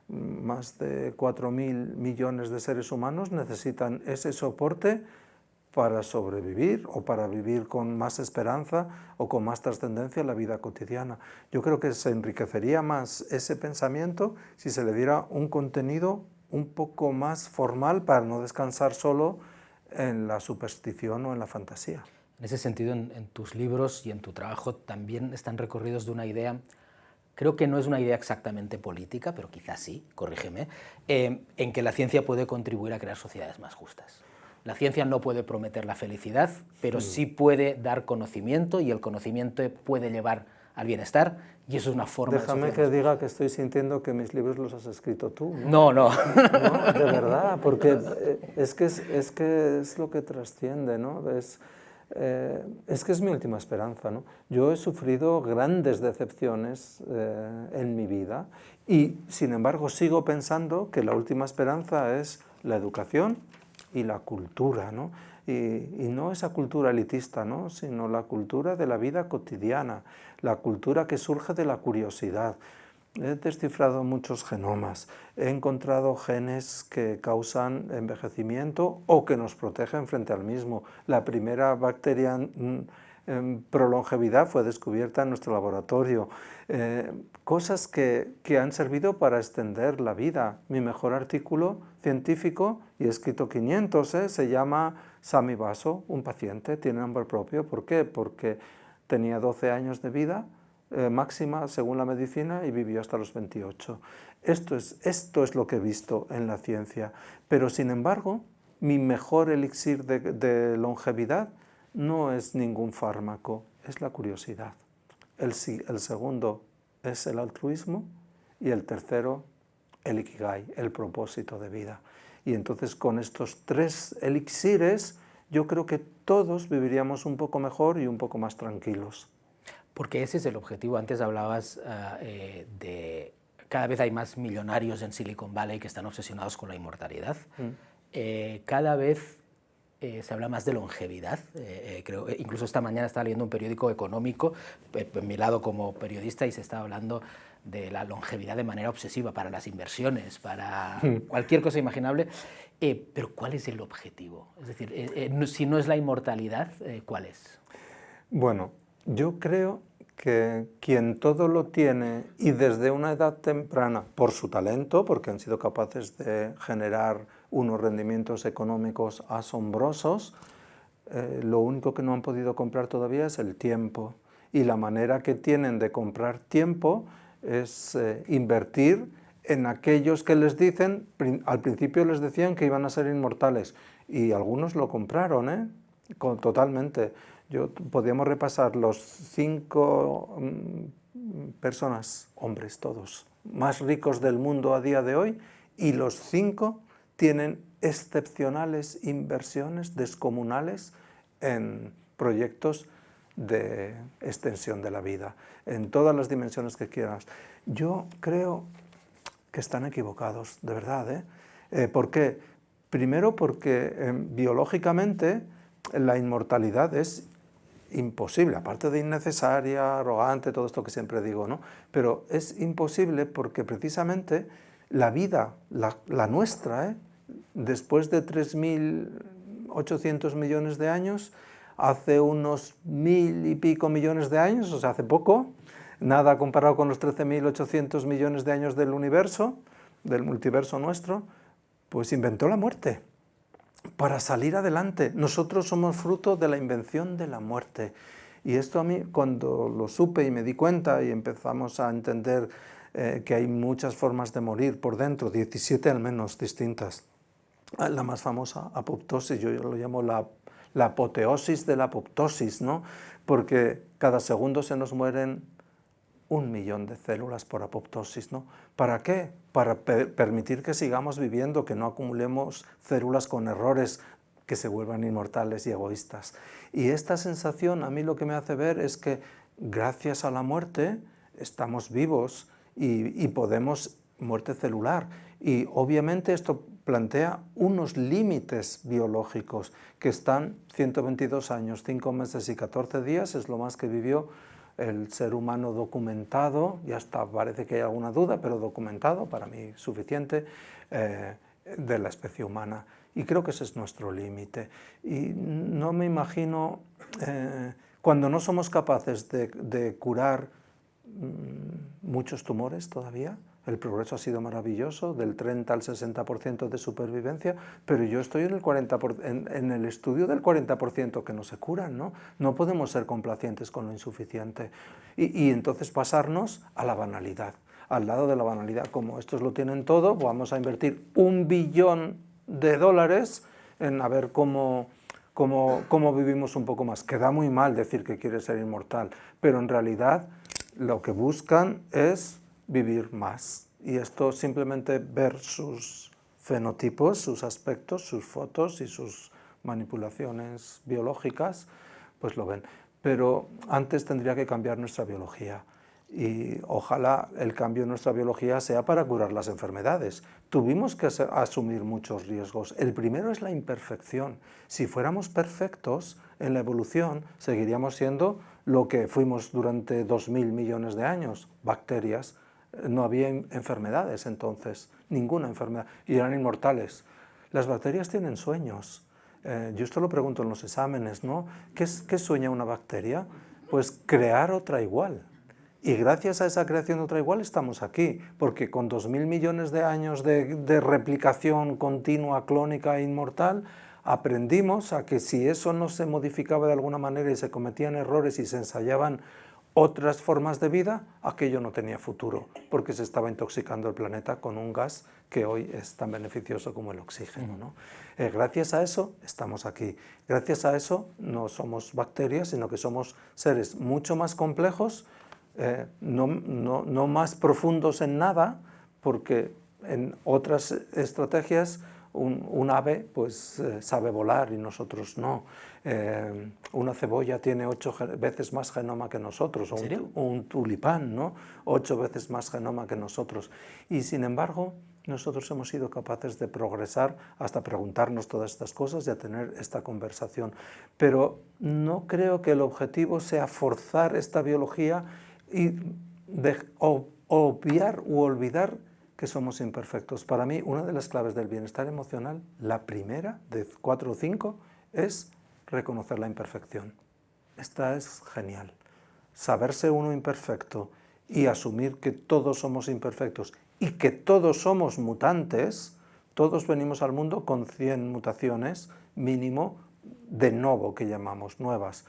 Más de 4.000 millones de seres humanos necesitan ese soporte para sobrevivir o para vivir con más esperanza o con más trascendencia en la vida cotidiana. Yo creo que se enriquecería más ese pensamiento si se le diera un contenido un poco más formal para no descansar solo en la superstición o en la fantasía. En ese sentido, en tus libros y en tu trabajo también están recorridos de una idea, creo que no es una idea exactamente política, pero quizás sí, corrígeme, en que la ciencia puede contribuir a crear sociedades más justas. La ciencia no puede prometer la felicidad, pero sí puede dar conocimiento, y el conocimiento puede llevar al bienestar, y eso es una forma Déjame que diga que estoy sintiendo que mis libros los has escrito tú, No, ¿no? no. No, de verdad, porque es que es lo que trasciende, ¿no? Es que es mi última esperanza, ¿no? Yo he sufrido grandes decepciones en mi vida y, sin embargo, sigo pensando que la última esperanza es la educación y la cultura, ¿no? Y no esa cultura elitista, ¿no? Sino la cultura de la vida cotidiana, la cultura que surge de la curiosidad. He descifrado muchos genomas, he encontrado genes que causan envejecimiento o que nos protegen frente al mismo. La primera bacteria en prolongevidad fue descubierta en nuestro laboratorio. Cosas que han servido para extender la vida. Mi mejor artículo científico, y he escrito 500, se llama Sami Baso, un paciente, tiene nombre propio. ¿Por qué? Porque tenía 12 años de vida máxima según la medicina y vivió hasta los 28. Esto es lo que he visto en la ciencia, pero sin embargo mi mejor elixir de longevidad no es ningún fármaco, es la curiosidad. El segundo es el altruismo y el tercero el ikigai, el propósito de vida. Y entonces con estos tres elixires yo creo que todos viviríamos un poco mejor y un poco más tranquilos. Porque ese es el objetivo. Antes hablabas de cada vez hay más millonarios en Silicon Valley que están obsesionados con la inmortalidad. Cada vez se habla más de longevidad. Creo, incluso esta mañana estaba leyendo un periódico económico, en mi lado como periodista, y se estaba hablando de la longevidad de manera obsesiva para las inversiones, para cualquier cosa imaginable. Pero ¿cuál es el objetivo? Es decir, si no es la inmortalidad, ¿cuál es? Bueno, yo creo que quien todo lo tiene y desde una edad temprana, por su talento, porque han sido capaces de generar unos rendimientos económicos asombrosos, lo único que no han podido comprar todavía es el tiempo. Y la manera que tienen de comprar tiempo es invertir en aquellos que les dicen, al principio les decían que iban a ser inmortales, y algunos lo compraron, totalmente. Podríamos repasar los 5 personas, hombres todos, más ricos del mundo a día de hoy, y los 5 tienen excepcionales inversiones descomunales en proyectos de extensión de la vida, en todas las dimensiones que quieras. Yo creo que están equivocados, de verdad. ¿Por qué? Primero porque biológicamente la inmortalidad es imposible, aparte de innecesaria, arrogante, todo esto que siempre digo, ¿no? Pero es imposible porque precisamente la vida, la nuestra, después de 3.800 millones de años, hace unos 1.000 y pico millones de años, o sea, hace poco, nada comparado con los 13.800 millones de años del universo, del multiverso nuestro, pues inventó la muerte para salir adelante. Nosotros somos fruto de la invención de la muerte. Y esto a mí, cuando lo supe y me di cuenta y empezamos a entender que hay muchas formas de morir por dentro, 17 al menos distintas. La más famosa, apoptosis, yo lo llamo la apoteosis de la apoptosis, ¿no? Porque cada segundo se nos mueren 1 millón de células por apoptosis, ¿no? ¿Para qué? Para permitir que sigamos viviendo, que no acumulemos células con errores que se vuelvan inmortales y egoístas. Y esta sensación a mí lo que me hace ver es que gracias a la muerte estamos vivos y podemos, muerte celular. Y obviamente esto plantea unos límites biológicos que están 122 años, 5 meses y 14 días, es lo más que vivió el ser humano documentado, y hasta parece que hay alguna duda, pero documentado, para mí suficiente, de la especie humana. Y creo que ese es nuestro límite. Y no me imagino, cuando no somos capaces de curar muchos tumores todavía, el progreso ha sido maravilloso, del 30 al 60% de supervivencia, pero yo estoy en el estudio del 40% que no se curan, ¿no? No podemos ser complacientes con lo insuficiente y entonces pasarnos a la banalidad, al lado de la banalidad. Como estos lo tienen todo, vamos a invertir $1 billón en a ver cómo vivimos un poco más. Queda muy mal decir que quieres ser inmortal, pero en realidad lo que buscan es vivir más. Y esto simplemente ver sus fenotipos, sus aspectos, sus fotos y sus manipulaciones biológicas, pues lo ven. Pero antes tendría que cambiar nuestra biología. Y ojalá el cambio en nuestra biología sea para curar las enfermedades. Tuvimos que asumir muchos riesgos. El primero es la imperfección. Si fuéramos perfectos en la evolución, seguiríamos siendo lo que fuimos durante 2.000 millones de años, bacterias. No había enfermedades entonces, ninguna enfermedad, y eran inmortales. Las bacterias tienen sueños. Yo esto lo pregunto en los exámenes, ¿no? ¿Qué sueña una bacteria? Pues crear otra igual. Y gracias a esa creación de otra igual estamos aquí, porque con 2.000 millones de años de replicación continua, clónica e inmortal, aprendimos a que si eso no se modificaba de alguna manera y se cometían errores y se ensayaban otras formas de vida, aquello no tenía futuro, porque se estaba intoxicando el planeta con un gas que hoy es tan beneficioso como el oxígeno, ¿no? Gracias a eso estamos aquí. Gracias a eso no somos bacterias, sino que somos seres mucho más complejos, no más profundos en nada, porque en otras estrategias un ave pues, sabe volar y nosotros no. Una cebolla tiene 8 veces más genoma que nosotros, o un tulipán, ¿no? 8 veces más genoma que nosotros. Y sin embargo, nosotros hemos sido capaces de progresar hasta preguntarnos todas estas cosas y a tener esta conversación. Pero no creo que el objetivo sea forzar esta biología y obviar u olvidar que somos imperfectos. Para mí, una de las claves del bienestar emocional, la primera de 4 o 5, es reconocer la imperfección. Esta es genial. Saberse uno imperfecto y asumir que todos somos imperfectos y que todos somos mutantes, todos venimos al mundo con 100 mutaciones mínimo de novo, que llamamos, nuevas.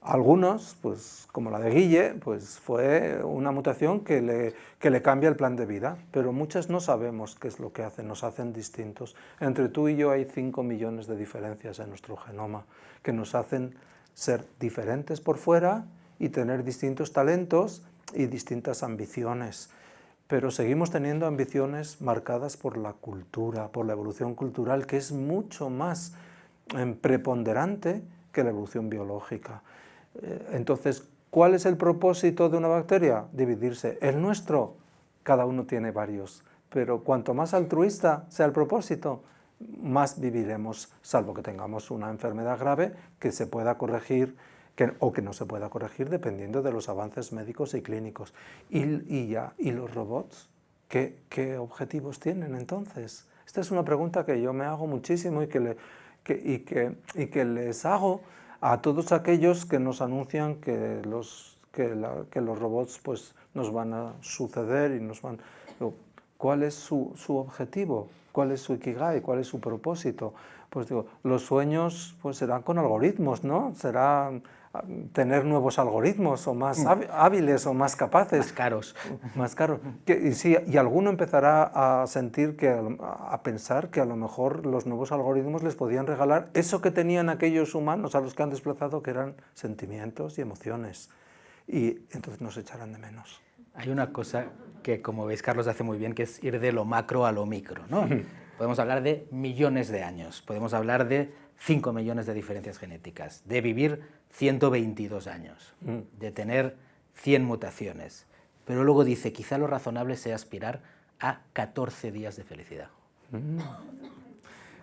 Algunos, pues, como la de Guille, pues fue una mutación que le cambia el plan de vida, pero muchas no sabemos qué es lo que hacen, nos hacen distintos. Entre tú y yo hay 5 millones de diferencias en nuestro genoma que nos hacen ser diferentes por fuera y tener distintos talentos y distintas ambiciones. Pero seguimos teniendo ambiciones marcadas por la cultura, por la evolución cultural, que es mucho más preponderante que la evolución biológica. Entonces, ¿cuál es el propósito de una bacteria? Dividirse. El nuestro, cada uno tiene varios, pero cuanto más altruista sea el propósito, más viviremos, salvo que tengamos una enfermedad grave que se pueda corregir o que no se pueda corregir dependiendo de los avances médicos y clínicos. ¿Y los robots? ¿Qué objetivos tienen entonces? Esta es una pregunta que yo me hago muchísimo y que les hago a todos aquellos que nos anuncian que los robots pues, nos van a suceder y nos van... ¿Cuál es su objetivo? ¿Cuál es su ikigai? ¿Cuál es su propósito? Pues digo, los sueños pues serán con algoritmos, ¿no? Será tener nuevos algoritmos o más hábiles o más capaces. Más caros. Más caros. Y alguno empezará a sentir, a pensar que a lo mejor los nuevos algoritmos les podían regalar eso que tenían aquellos humanos a los que han desplazado, que eran sentimientos y emociones. Y entonces nos echarán de menos. Hay una cosa que, como veis, Carlos hace muy bien, que es ir de lo macro a lo micro, ¿no? Podemos hablar de millones de años, podemos hablar de 5 millones de diferencias genéticas, de vivir 122 años, de tener 100 mutaciones. Pero luego dice, quizá lo razonable sea aspirar a 14 días de felicidad.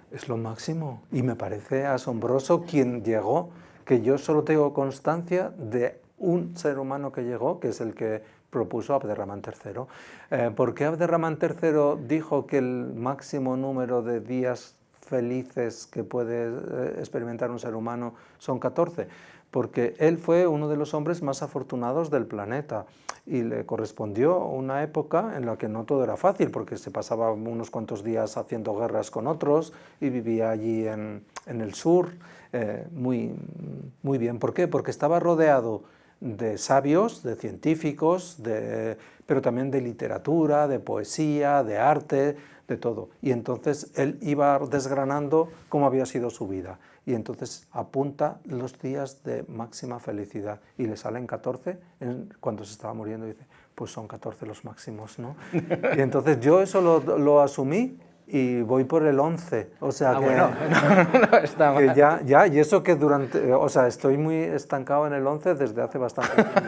Es lo máximo. Y me parece asombroso quien llegó, que yo solo tengo constancia de un ser humano que llegó, que es el que propuso Abderramán III. ¿Por qué Abderramán III dijo que el máximo número de días felices que puede experimentar un ser humano son 14? Porque él fue uno de los hombres más afortunados del planeta y le correspondió una época en la que no todo era fácil, porque se pasaba unos cuantos días haciendo guerras con otros y vivía allí en el sur muy bien. ¿Por qué? Porque estaba rodeado de sabios, de científicos, pero también de literatura, de poesía, de arte, de todo. Y entonces él iba desgranando cómo había sido su vida. Y entonces apunta los días de máxima felicidad. Y le salen 14 cuando se estaba muriendo. Y dice, pues son 14 los máximos, ¿no? Y entonces yo eso lo asumí y voy por el 11. O sea que, bueno, no está mal. Que ya, y eso que estoy muy estancado en el 11 desde hace bastante tiempo,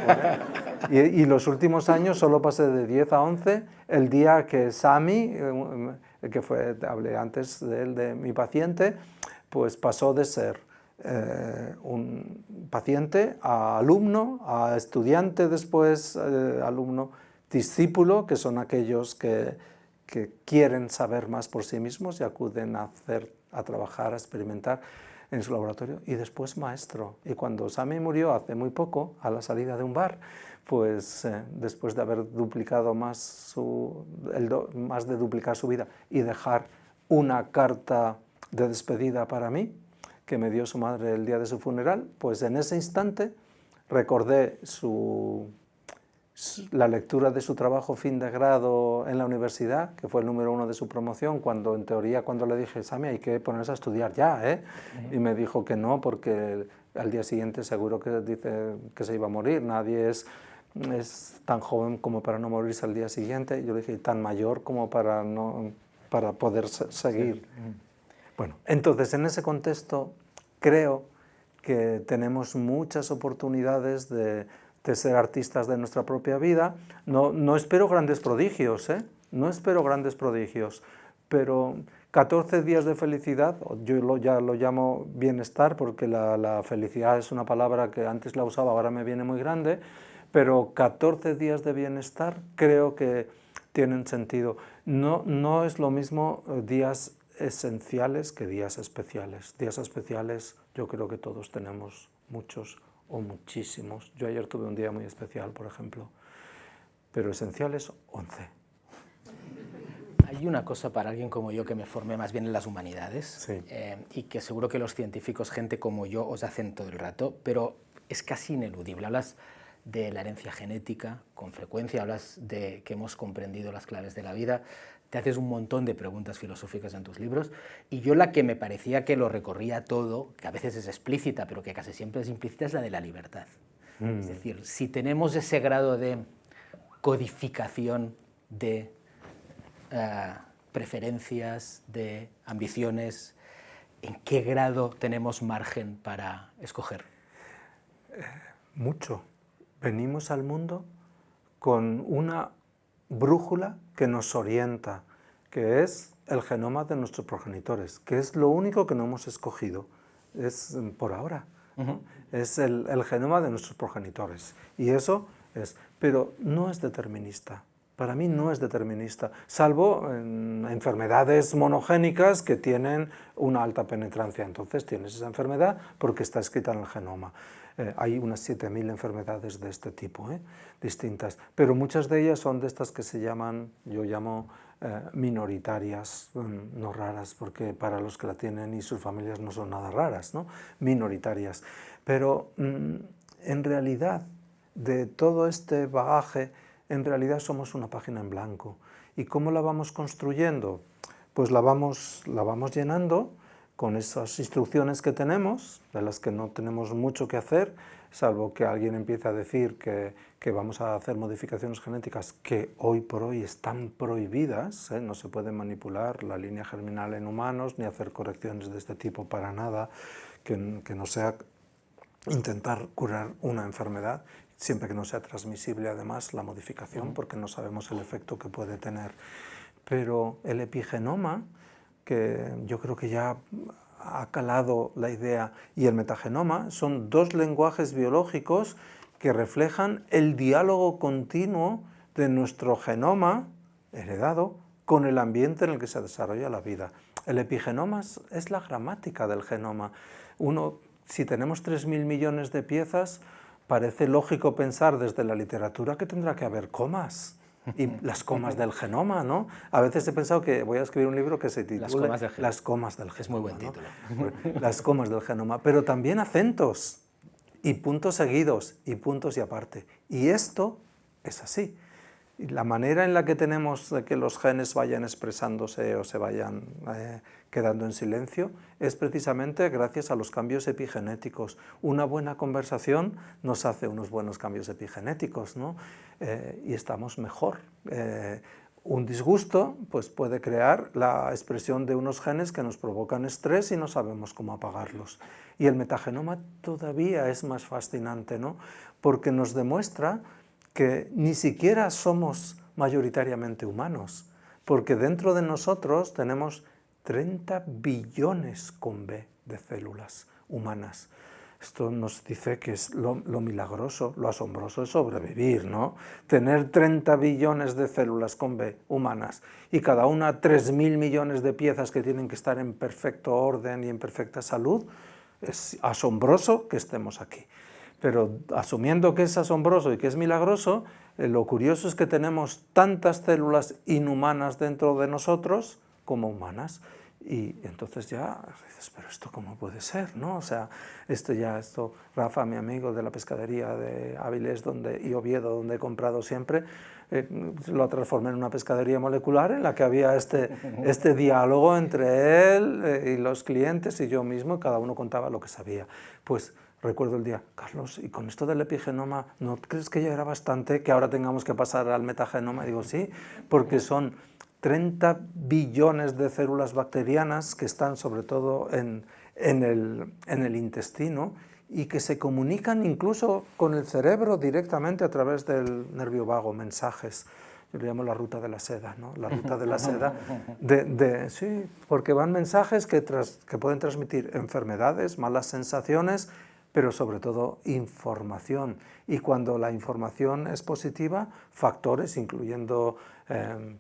¿eh? Y los últimos años solo pasé de 10 a 11, el día que Sami, hablé antes de él, de mi paciente, pues pasó de ser un paciente a alumno, a estudiante después, alumno, discípulo, que son aquellos que quieren saber más por sí mismos y acuden a trabajar, a experimentar en su laboratorio, y después maestro. Y cuando Sami murió hace muy poco, a la salida de un bar, pues después de haber duplicado más de duplicar su vida y dejar una carta de despedida para mí, que me dio su madre el día de su funeral, pues en ese instante recordé la lectura de su trabajo fin de grado en la universidad, que fue el número 1 de su promoción, cuando en teoría, cuando le dije, Sami, hay que ponerse a estudiar ya, ¿eh? Y me dijo que no, porque al día siguiente seguro que dice que se iba a morir, nadie es tan joven como para no morirse al día siguiente. Yo le dije, tan mayor como para poder seguir. Sí. Bueno, entonces en ese contexto creo que tenemos muchas oportunidades de ser artistas de nuestra propia vida. No espero grandes prodigios, ¿eh? No espero grandes prodigios, pero 14 días de felicidad, yo ya lo llamo bienestar, porque la felicidad es una palabra que antes la usaba, ahora me viene muy grande, pero 14 días de bienestar creo que tienen sentido. No es lo mismo días esenciales que días especiales. Días especiales yo creo que todos tenemos muchos o muchísimos. Yo ayer tuve un día muy especial, por ejemplo, pero esenciales 11. Hay una cosa para alguien como yo que me formé más bien en las humanidades, sí, y que seguro que los científicos, gente como yo, os hacen todo el rato, pero es casi ineludible. Hablas de la herencia genética con frecuencia, hablas de que hemos comprendido las claves de la vida, te haces un montón de preguntas filosóficas en tus libros, y yo la que me parecía que lo recorría todo, que a veces es explícita, pero que casi siempre es implícita, es la de la libertad. Es decir, si tenemos ese grado de codificación de preferencias, de ambiciones, ¿en qué grado tenemos margen para escoger? Mucho. Venimos al mundo con una brújula que nos orienta, que es el genoma de nuestros progenitores, que es lo único que no hemos escogido, es por ahora. ¿no? Es el genoma de nuestros progenitores. Y eso es, pero no es determinista. Para mí no es determinista, salvo en enfermedades monogénicas que tienen una alta penetrancia. Entonces tienes esa enfermedad porque está escrita en el genoma. Hay unas 7000 enfermedades de este tipo, distintas, pero muchas de ellas son de estas que se llaman, yo llamo minoritarias, no raras, porque para los que la tienen y sus familias no son nada raras, ¿no? Minoritarias. Pero en realidad, de todo este bagaje, en realidad somos una página en blanco. ¿Y cómo la vamos construyendo? Pues la vamos llenando con esas instrucciones que tenemos, de las que no tenemos mucho que hacer, salvo que alguien empiece a decir que vamos a hacer modificaciones genéticas que hoy por hoy están prohibidas, no se puede manipular la línea germinal en humanos, ni hacer correcciones de este tipo para nada, que no sea intentar curar una enfermedad, siempre que no sea transmisible además la modificación, porque no sabemos el efecto que puede tener. Pero el epigenoma, que yo creo que ya ha calado la idea, y el metagenoma son dos lenguajes biológicos que reflejan el diálogo continuo de nuestro genoma heredado con el ambiente en el que se desarrolla la vida. El epigenoma es la gramática del genoma. Si tenemos 3000 millones de piezas, parece lógico pensar desde la literatura que tendrá que haber comas. Y las comas del genoma, ¿no? A veces he pensado que voy a escribir un libro que se titule Las comas del genoma. Es muy buen título. ¿No? Las comas del genoma, pero también acentos, y puntos seguidos, y puntos y aparte. Y esto es así. Y la manera en la que tenemos de que los genes vayan expresándose o se vayan quedando en silencio es precisamente gracias a los cambios epigenéticos. Una buena conversación nos hace unos buenos cambios epigenéticos, ¿no? Y estamos mejor. Un disgusto pues, puede crear la expresión de unos genes que nos provocan estrés y no sabemos cómo apagarlos. Y el metagenoma todavía es más fascinante, ¿no? Porque nos demuestra que ni siquiera somos mayoritariamente humanos, porque dentro de nosotros tenemos 30 billones con B de células humanas. Esto nos dice que es lo milagroso, lo asombroso es sobrevivir, ¿no? Tener 30 billones de células con B humanas y cada una 3000 millones de piezas que tienen que estar en perfecto orden y en perfecta salud, es asombroso que estemos aquí. Pero asumiendo que es asombroso y que es milagroso, lo curioso es que tenemos tantas células inhumanas dentro de nosotros como humanas. Y entonces ya dices, pero esto cómo puede ser, ¿no? O sea, Rafa, mi amigo de la pescadería de Avilés y Oviedo, donde he comprado siempre, lo transformé en una pescadería molecular en la que había este diálogo entre él y los clientes y yo mismo, cada uno contaba lo que sabía. Pues recuerdo el día, Carlos, y con esto del epigenoma, ¿no crees que ya era bastante que ahora tengamos que pasar al metagenoma? Y digo, sí, porque son 30 billones de células bacterianas que están sobre todo en el intestino y que se comunican incluso con el cerebro directamente a través del nervio vago, mensajes. Yo le llamo la ruta de la seda, ¿no? La ruta de la seda, sí, porque van mensajes que pueden transmitir enfermedades, malas sensaciones, pero sobre todo información. Y cuando la información es positiva, factores, incluyendo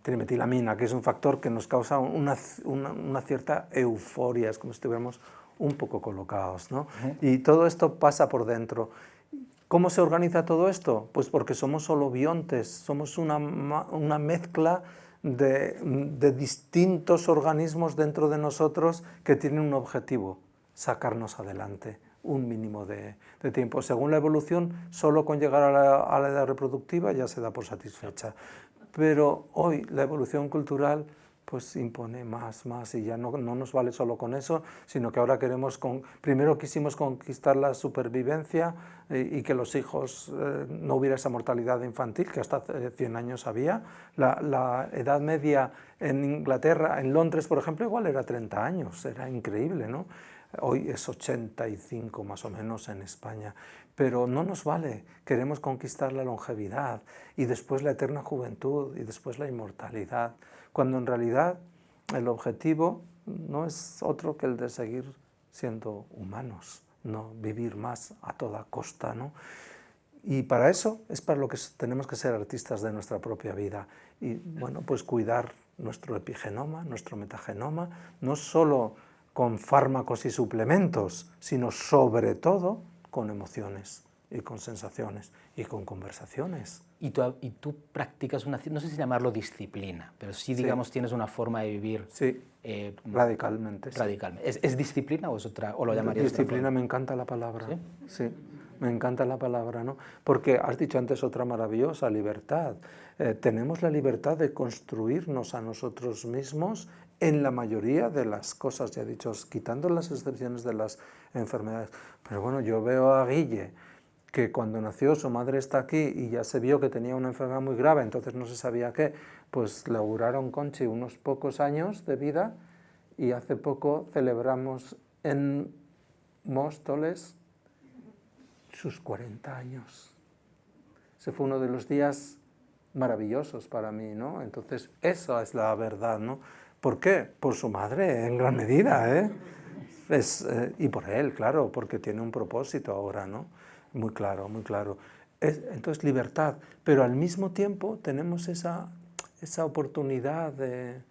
trimetilamina, que es un factor que nos causa una cierta euforia, es como si estuviéramos un poco colocados, ¿no? Y todo esto pasa por dentro. ¿Cómo se organiza todo esto? Pues porque somos holobiontes, somos una mezcla de distintos organismos dentro de nosotros que tienen un objetivo, sacarnos adelante un mínimo de tiempo. Según la evolución, solo con llegar a la edad reproductiva ya se da por satisfecha. Pero hoy la evolución cultural pues impone más, y ya no nos vale solo con eso, sino que ahora primero quisimos conquistar la supervivencia y que los hijos no hubiera esa mortalidad infantil, que hasta hace 100 años había. La edad media en Inglaterra, en Londres, por ejemplo, igual era 30 años, era increíble, ¿no? Hoy es 85 más o menos en España, pero no nos vale, queremos conquistar la longevidad y después la eterna juventud y después la inmortalidad, cuando en realidad el objetivo no es otro que el de seguir siendo humanos, no vivir más a toda costa, ¿no? Y para eso es para lo que tenemos que ser artistas de nuestra propia vida. Y bueno, pues cuidar nuestro epigenoma, nuestro metagenoma, no solo con fármacos y suplementos, sino sobre todo con emociones y con sensaciones y con conversaciones. Y tú practicas una, no sé si llamarlo disciplina, pero sí, digamos, tienes una forma de vivir. Sí, radicalmente. Radicalmente. ¿Es disciplina o es otra, o lo llamarías disciplina? Me encanta la palabra. ¿Sí? Sí, me encanta la palabra, ¿no? Porque has dicho antes otra maravillosa, libertad. Tenemos la libertad de construirnos a nosotros mismos en la mayoría de las cosas, ya he dicho, quitando las excepciones de las enfermedades. Pero bueno, yo veo a Guille, que cuando nació su madre está aquí y ya se vio que tenía una enfermedad muy grave, entonces no se sabía qué, pues le auguraron, Conchi, unos pocos años de vida y hace poco celebramos en Móstoles sus 40 años. Ese fue uno de los días maravillosos para mí, ¿no? Entonces, esa es la verdad, ¿no? ¿Por qué? Por su madre, en gran medida, ¿eh? Y por él, claro, porque tiene un propósito ahora, ¿no? Muy claro, muy claro. Entonces, libertad, pero al mismo tiempo tenemos esa oportunidad de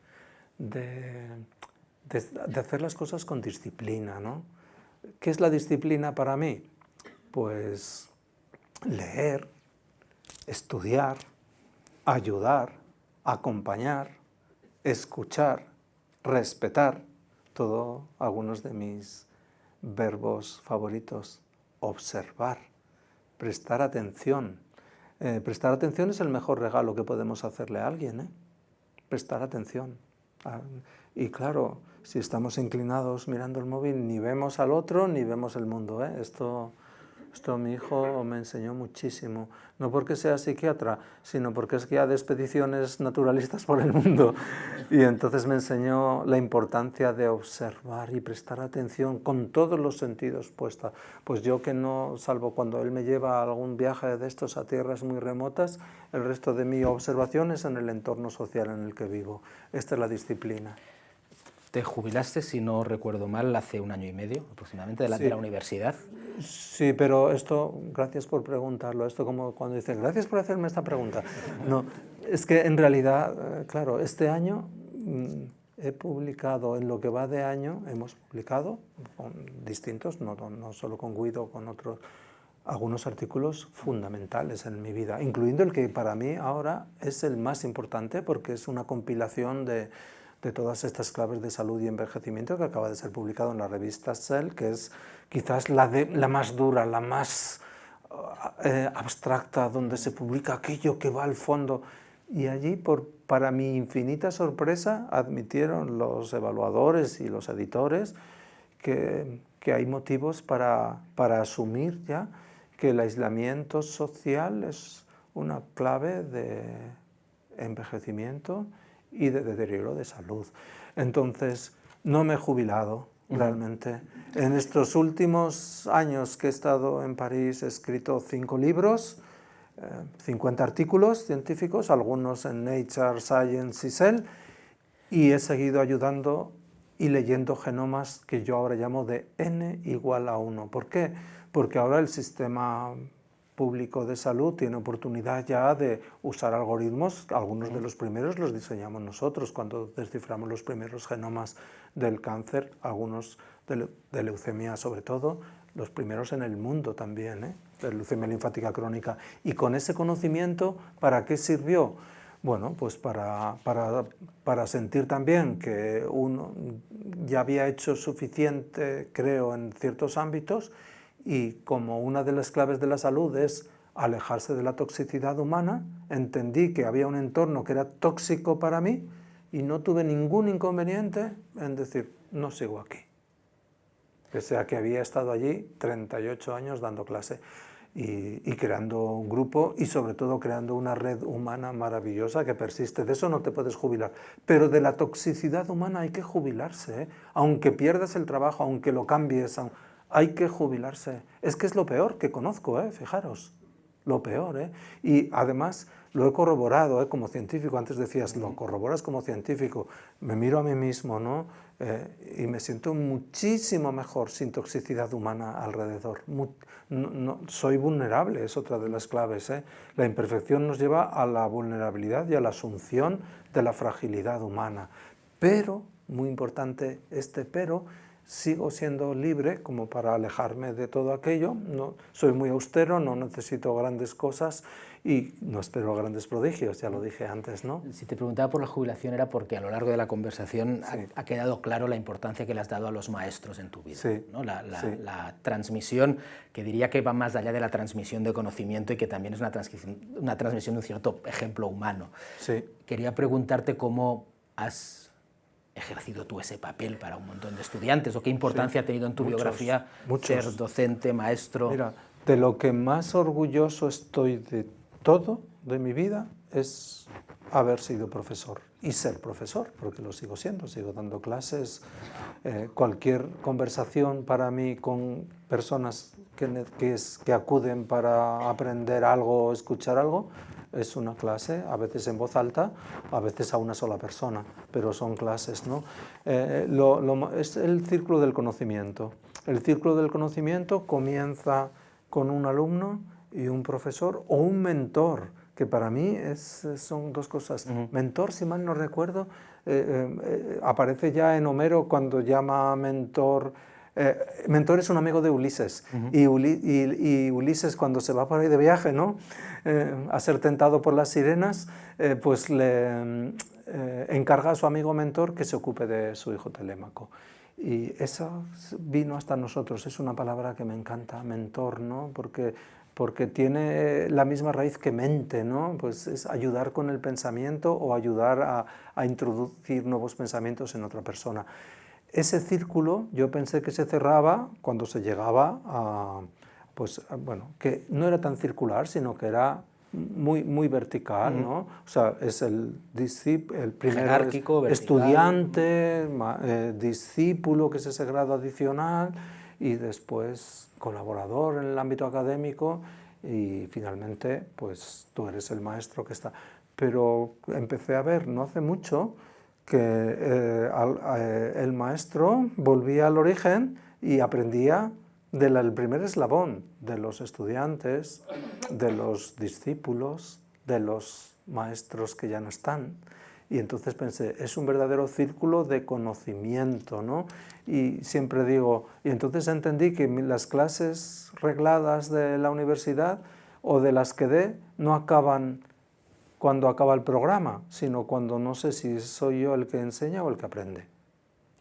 hacer las cosas con disciplina, ¿no? ¿Qué es la disciplina para mí? Pues leer, estudiar, ayudar, acompañar, escuchar, respetar, todo algunos de mis verbos favoritos, observar, prestar atención. Prestar atención es el mejor regalo que podemos hacerle a alguien, ¿eh? Prestar atención. Y claro, si estamos inclinados mirando el móvil, ni vemos al otro, ni vemos el mundo, ¿eh? Esto mi hijo me enseñó muchísimo, no porque sea psiquiatra, sino porque es guía de expediciones naturalistas por el mundo. Y entonces me enseñó la importancia de observar y prestar atención con todos los sentidos puestos. Pues yo que no, salvo cuando él me lleva a algún viaje de estos a tierras muy remotas, el resto de mi observación es en el entorno social en el que vivo. Esta es la disciplina. Te jubilaste, si no recuerdo mal, hace 1 año y medio aproximadamente de la universidad. Sí, pero esto, gracias por preguntarlo, esto como cuando dicen, gracias por hacerme esta pregunta. No, es que en realidad, claro, este año he publicado, en lo que va de año, hemos publicado con distintos, no solo con Guido, con otros, algunos artículos fundamentales en mi vida, incluyendo el que para mí ahora es el más importante porque es una compilación de todas estas claves de salud y envejecimiento que acaba de ser publicado en la revista Cell, que es quizás la más dura, la más abstracta, donde se publica aquello que va al fondo. Y allí, para mi infinita sorpresa, admitieron los evaluadores y los editores que hay motivos para asumir ya que el aislamiento social es una clave de envejecimiento y de deterioro de salud. Entonces, no me he jubilado realmente. En estos últimos años que he estado en París he escrito 5 libros, 50 artículos científicos, algunos en Nature, Science y Cell, y he seguido ayudando y leyendo genomas que yo ahora llamo de N igual a 1. ¿Por qué? Porque ahora el sistema público de salud tiene oportunidad ya de usar algoritmos, algunos de los primeros los diseñamos nosotros cuando desciframos los primeros genomas del cáncer, algunos de leucemia sobre todo, los primeros en el mundo también, de leucemia linfática crónica. Y con ese conocimiento, ¿para qué sirvió? Bueno, pues para sentir también que uno ya había hecho suficiente, creo, en ciertos ámbitos. Y como una de las claves de la salud es alejarse de la toxicidad humana, entendí que había un entorno que era tóxico para mí y no tuve ningún inconveniente en decir, no sigo aquí. Pese a que había estado allí 38 años dando clase y creando un grupo y sobre todo creando una red humana maravillosa que persiste. De eso no te puedes jubilar. Pero de la toxicidad humana hay que jubilarse, ¿eh? Aunque pierdas el trabajo, aunque lo cambies, hay que jubilarse. Es que es lo peor que conozco, fijaros. lo peor, ¿eh? Y además lo he corroborado, ¿eh? Como científico. Antes decías, lo corroboras como científico. Me miro a mí mismo, ¿no? Y me siento muchísimo mejor sin toxicidad humana alrededor. Soy vulnerable, es otra de las claves, ¿eh? La imperfección nos lleva a la vulnerabilidad y a la asunción de la fragilidad humana. Pero, muy importante este pero, sigo siendo libre como para alejarme de todo aquello. No, soy muy austero, no necesito grandes cosas y no espero grandes prodigios, ya lo dije antes, ¿no? Si te preguntaba por la jubilación era porque a lo largo de la conversación Sí. ha quedado claro la importancia que le has dado a los maestros en tu vida, Sí. ¿no? Sí. La transmisión, que diría que va más allá de la transmisión de conocimiento y que también es una transmisión de un cierto ejemplo humano. Sí. Quería preguntarte cómo has ejercido tú ese papel para un montón de estudiantes o qué importancia ha tenido en tu biografía ser docente, maestro. Mira, de lo que más orgulloso estoy de todo de mi vida es haber sido profesor y ser profesor, porque lo sigo siendo, sigo dando clases. Cualquier conversación para mí con personas que acuden para aprender algo o escuchar algo, es una clase, a veces en voz alta, a veces a una sola persona, pero son clases, ¿no? Es el círculo del conocimiento. El círculo del conocimiento comienza con un alumno y un profesor o un mentor, que para mí son dos cosas. Mentor, si mal no recuerdo, aparece ya en Homero cuando llama mentor. Mentor es un amigo de Ulises, y Ulises cuando se va por ahí de viaje, ¿no? A ser tentado por las sirenas, pues le encarga a su amigo mentor que se ocupe de su hijo Telémaco. Y eso vino hasta nosotros, es una palabra que me encanta, mentor, ¿no? Porque tiene la misma raíz que mente, ¿no? Pues es ayudar con el pensamiento o ayudar a introducir nuevos pensamientos en otra persona. Ese círculo yo pensé que se cerraba cuando se llegaba a, pues, bueno, que no era tan circular, sino que era muy vertical, ¿no? O sea, es el primero jerárquico, estudiante, discípulo, que es ese grado adicional, y después colaborador en el ámbito académico, y finalmente, pues tú eres el maestro que está. Pero empecé a ver, no hace mucho, que el maestro volvía al origen y aprendía del primer eslabón, de los estudiantes, de los discípulos, de los maestros que ya no están. Y entonces pensé, es un verdadero círculo de conocimiento, ¿no? Y siempre digo, y entonces entendí que las clases regladas de la universidad o de las que dé no acaban cuando acaba el programa, sino cuando no sé si soy yo el que enseña o el que aprende.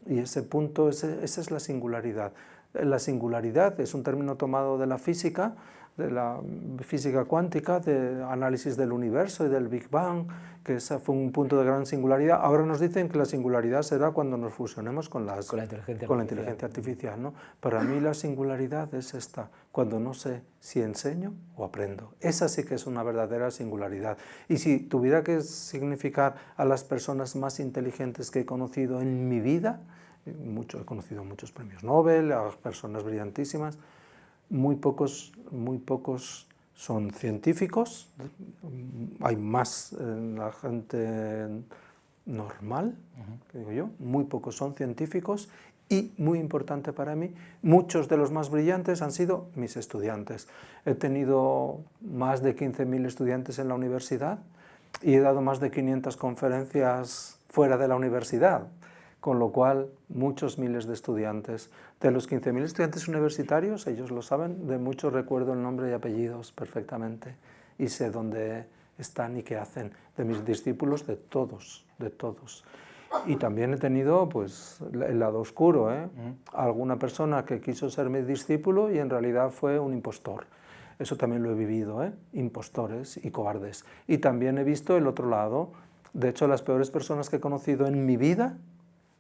Y ese punto, esa es la singularidad. La singularidad es un término tomado de la física cuántica, de análisis del universo y del Big Bang, que ese fue un punto de gran singularidad. Ahora nos dicen que la singularidad será cuando nos fusionemos con la inteligencia artificial, ¿no? Para mí la singularidad es esta, cuando no sé si enseño o aprendo. Esa sí que es una verdadera singularidad. Y si tuviera que significar a las personas más inteligentes que he conocido en mi vida, he conocido muchos premios Nobel, a personas brillantísimas, muy pocos son científicos, hay más en la gente normal, que digo yo, muy pocos son científicos y, muy importante para mí, muchos de los más brillantes han sido mis estudiantes. He tenido más de 15.000 estudiantes en la universidad y he dado más de 500 conferencias fuera de la universidad, con lo cual muchos miles de estudiantes. De los 15.000 estudiantes universitarios, ellos lo saben, de muchos recuerdo el nombre y apellidos perfectamente y sé dónde están y qué hacen. De mis discípulos, de todos, de todos. Y también he tenido pues, el lado oscuro, ¿eh? Alguna persona que quiso ser mi discípulo y en realidad fue un impostor. Eso también lo he vivido, ¿eh? Impostores y cobardes. Y también he visto el otro lado. De hecho, las peores personas que he conocido en mi vida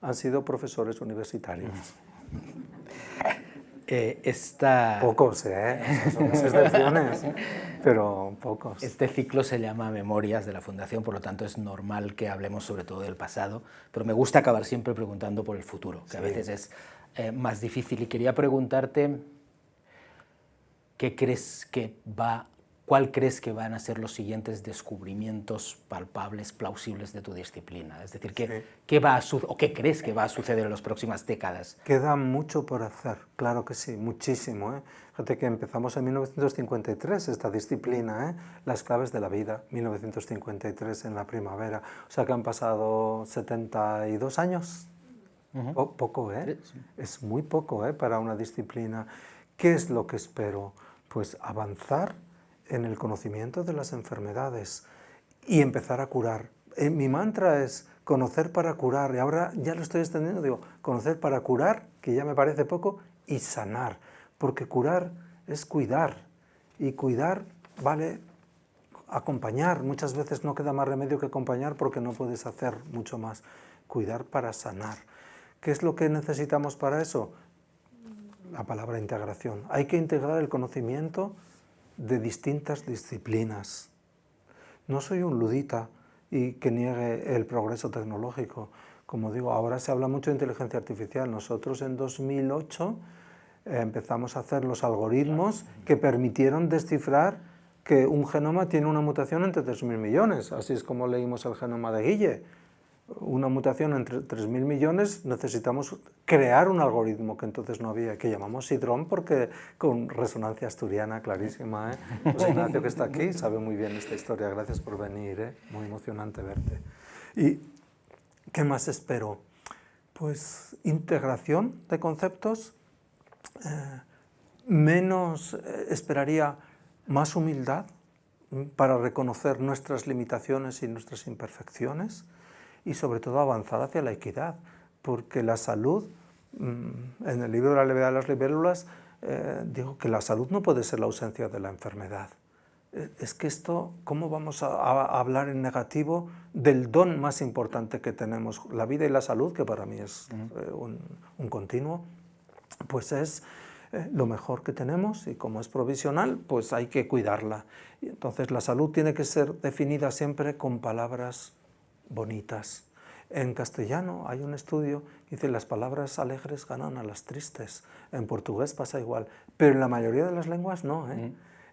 han sido profesores universitarios. Pocos, ¿eh? Son las excepciones, pero pocos. Este ciclo se llama Memorias de la Fundación, por lo tanto es normal que hablemos sobre todo del pasado, pero me gusta acabar siempre preguntando por el futuro, que a veces es más difícil. Y quería preguntarte, ¿qué crees que va ¿cuál crees que van a ser los siguientes descubrimientos palpables, plausibles de tu disciplina? Es decir, ¿qué va a o qué crees que va a suceder en las próximas décadas? Queda mucho por hacer, claro que sí, muchísimo. Fíjate que empezamos en 1953 esta disciplina, Las claves de la vida, 1953 en la primavera. O sea que han pasado 72 años. Poco, Sí. Es muy poco, para una disciplina. ¿Qué es lo que espero? Pues avanzar en el conocimiento de las enfermedades y empezar a curar. Mi mantra es conocer para curar, y ahora ya lo estoy extendiendo, digo, conocer para curar, que ya me parece poco, y sanar, porque curar es cuidar, y cuidar vale acompañar. Muchas veces no queda más remedio que acompañar porque no puedes hacer mucho más. Cuidar para sanar. ¿Qué es lo que necesitamos para eso? La palabra integración. Hay que integrar el conocimiento de distintas disciplinas. No soy un ludita y que niegue el progreso tecnológico. Como digo, ahora se habla mucho de inteligencia artificial. Nosotros en 2008 empezamos a hacer los algoritmos que permitieron descifrar que un genoma tiene una mutación entre 3.000 millones. Así es como leímos el genoma de Guille. Una mutación entre 3.000 millones, necesitamos crear un algoritmo que entonces no había, que llamamos Sidrón, porque con resonancia asturiana clarísima. José Ignacio, que está aquí, sabe muy bien esta historia. Gracias por venir, muy emocionante verte. ¿Y qué más espero? Pues integración de conceptos, esperaría más humildad para reconocer nuestras limitaciones y nuestras imperfecciones, y sobre todo avanzar hacia la equidad, porque la salud, en el libro de la levedad de las libélulas, digo que la salud no puede ser la ausencia de la enfermedad. Es que esto, ¿cómo vamos a hablar en negativo del don más importante que tenemos? La vida y la salud, que para mí es un continuo, pues es lo mejor que tenemos, y como es provisional, pues hay que cuidarla. Y entonces la salud tiene que ser definida siempre con palabras bonitas. En castellano hay un estudio que dice las palabras alegres ganan a las tristes. En portugués pasa igual, pero en la mayoría de las lenguas no.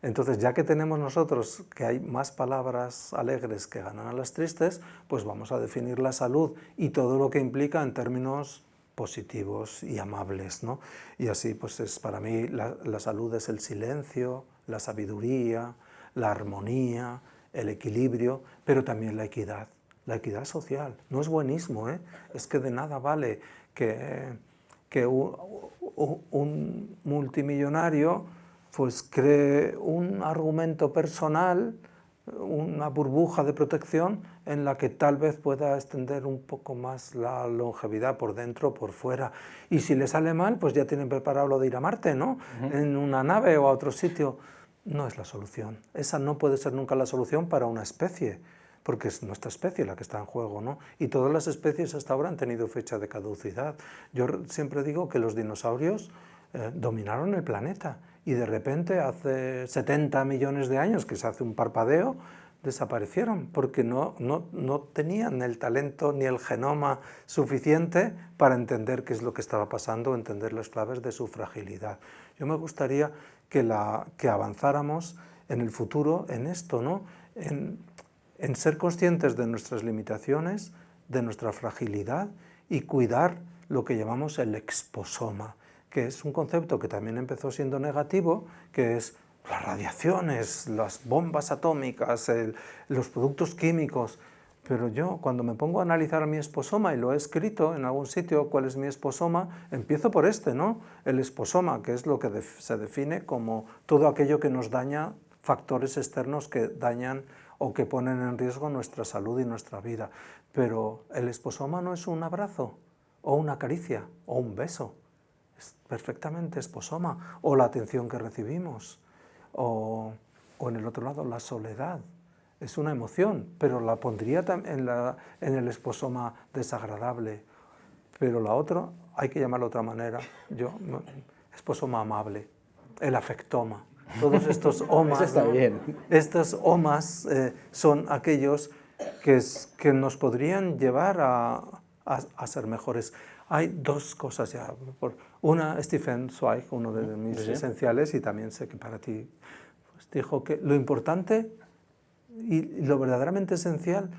Entonces, ya que tenemos nosotros que hay más palabras alegres que ganan a las tristes, pues vamos a definir la salud y todo lo que implica en términos positivos y amables, ¿no? Y así, pues para mí la salud es el silencio, la sabiduría, la armonía, el equilibrio, pero también la equidad social. No es buenismo, es que de nada vale que un multimillonario pues cree un argumento personal, una burbuja de protección en la que tal vez pueda extender un poco más la longevidad por dentro o por fuera. Y si le sale mal, pues ya tienen preparado lo de ir a Marte, ¿no? En una nave o a otro sitio. No es la solución. Esa no puede ser nunca la solución para una especie, porque es nuestra especie la que está en juego, ¿no? Y todas las especies hasta ahora han tenido fecha de caducidad. Yo siempre digo que los dinosaurios dominaron el planeta y de repente hace 70 millones de años, que se hace un parpadeo, desaparecieron porque no tenían el talento ni el genoma suficiente para entender qué es lo que estaba pasando, entender las claves de su fragilidad. Yo me gustaría que avanzáramos en el futuro en esto, ¿no? En ser conscientes de nuestras limitaciones, de nuestra fragilidad, y cuidar lo que llamamos el exposoma, que es un concepto que también empezó siendo negativo, que es las radiaciones, las bombas atómicas, los productos químicos. Pero yo, cuando me pongo a analizar mi exposoma, y lo he escrito en algún sitio cuál es mi exposoma, empiezo por ¿no? El exposoma, que es lo que se define como todo aquello que nos daña, factores externos que dañan o que ponen en riesgo nuestra salud y nuestra vida. Pero el exposoma no es un abrazo, o una caricia, o un beso. Es perfectamente exposoma, o la atención que recibimos, o en el otro lado la soledad. Es una emoción, pero la pondría en el exposoma desagradable. Pero la otra, hay que llamarlo de otra manera, exposoma amable, el afectoma. Todos estos omas, eso está bien. Estos omas son aquellos que nos podrían llevar a ser mejores. Hay dos cosas ya. Una, Stefan Zweig, uno de mis esenciales, y también sé que para ti pues, dijo que lo importante y lo verdaderamente esencial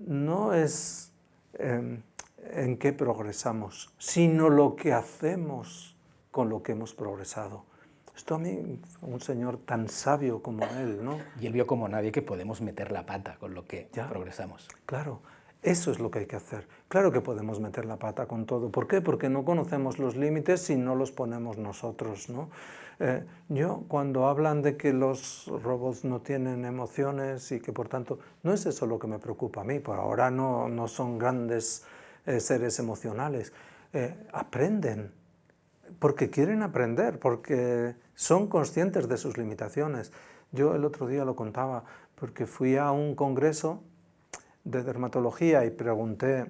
no es en qué progresamos, sino lo que hacemos con lo que hemos progresado. Esto a mí, un señor tan sabio como él, ¿no? Y él vio como nadie que podemos meter la pata con lo que progresamos. Claro, eso es lo que hay que hacer. Claro que podemos meter la pata con todo. ¿Por qué? Porque no conocemos los límites si no los ponemos nosotros, ¿no? Yo, cuando hablan de que los robots no tienen emociones y que por tanto, no es eso lo que me preocupa a mí, por ahora no son grandes seres emocionales. Aprenden, porque quieren aprender, porque son conscientes de sus limitaciones. Yo el otro día lo contaba, porque fui a un congreso de dermatología y pregunté,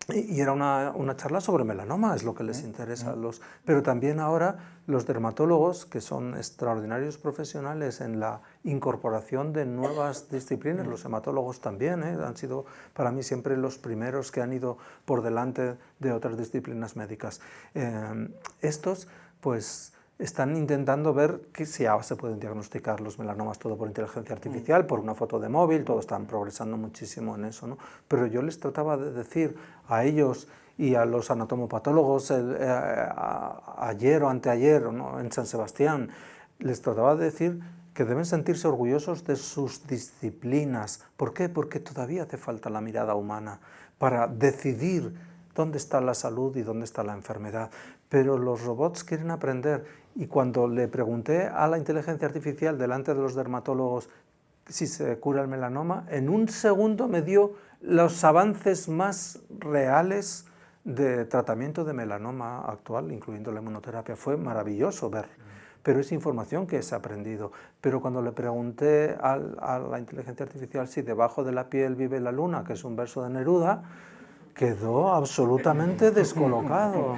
y era una charla sobre melanoma, es lo que les interesa a los... Pero también ahora los dermatólogos, que son extraordinarios profesionales en la incorporación de nuevas disciplinas, los hematólogos también, han sido para mí siempre los primeros que han ido por delante de otras disciplinas médicas. Estos, pues, están intentando ver que si ahora se pueden diagnosticar los melanomas todo por inteligencia artificial, por una foto de móvil, todos están progresando muchísimo en eso, ¿no? Pero yo les trataba de decir a ellos y a los anatomopatólogos ayer o anteayer, ¿no?, en San Sebastián, les trataba de decir que deben sentirse orgullosos de sus disciplinas. ¿Por qué? Porque todavía hace falta la mirada humana para decidir dónde está la salud y dónde está la enfermedad. Pero los robots quieren aprender, y cuando le pregunté a la inteligencia artificial delante de los dermatólogos si se cura el melanoma, en un segundo me dio los avances más reales de tratamiento de melanoma actual, incluyendo la inmunoterapia. Fue maravilloso ver, pero es información que se ha aprendido. Pero cuando le pregunté a la inteligencia artificial si debajo de la piel vive la luna, que es un verso de Neruda, quedó absolutamente descolocado,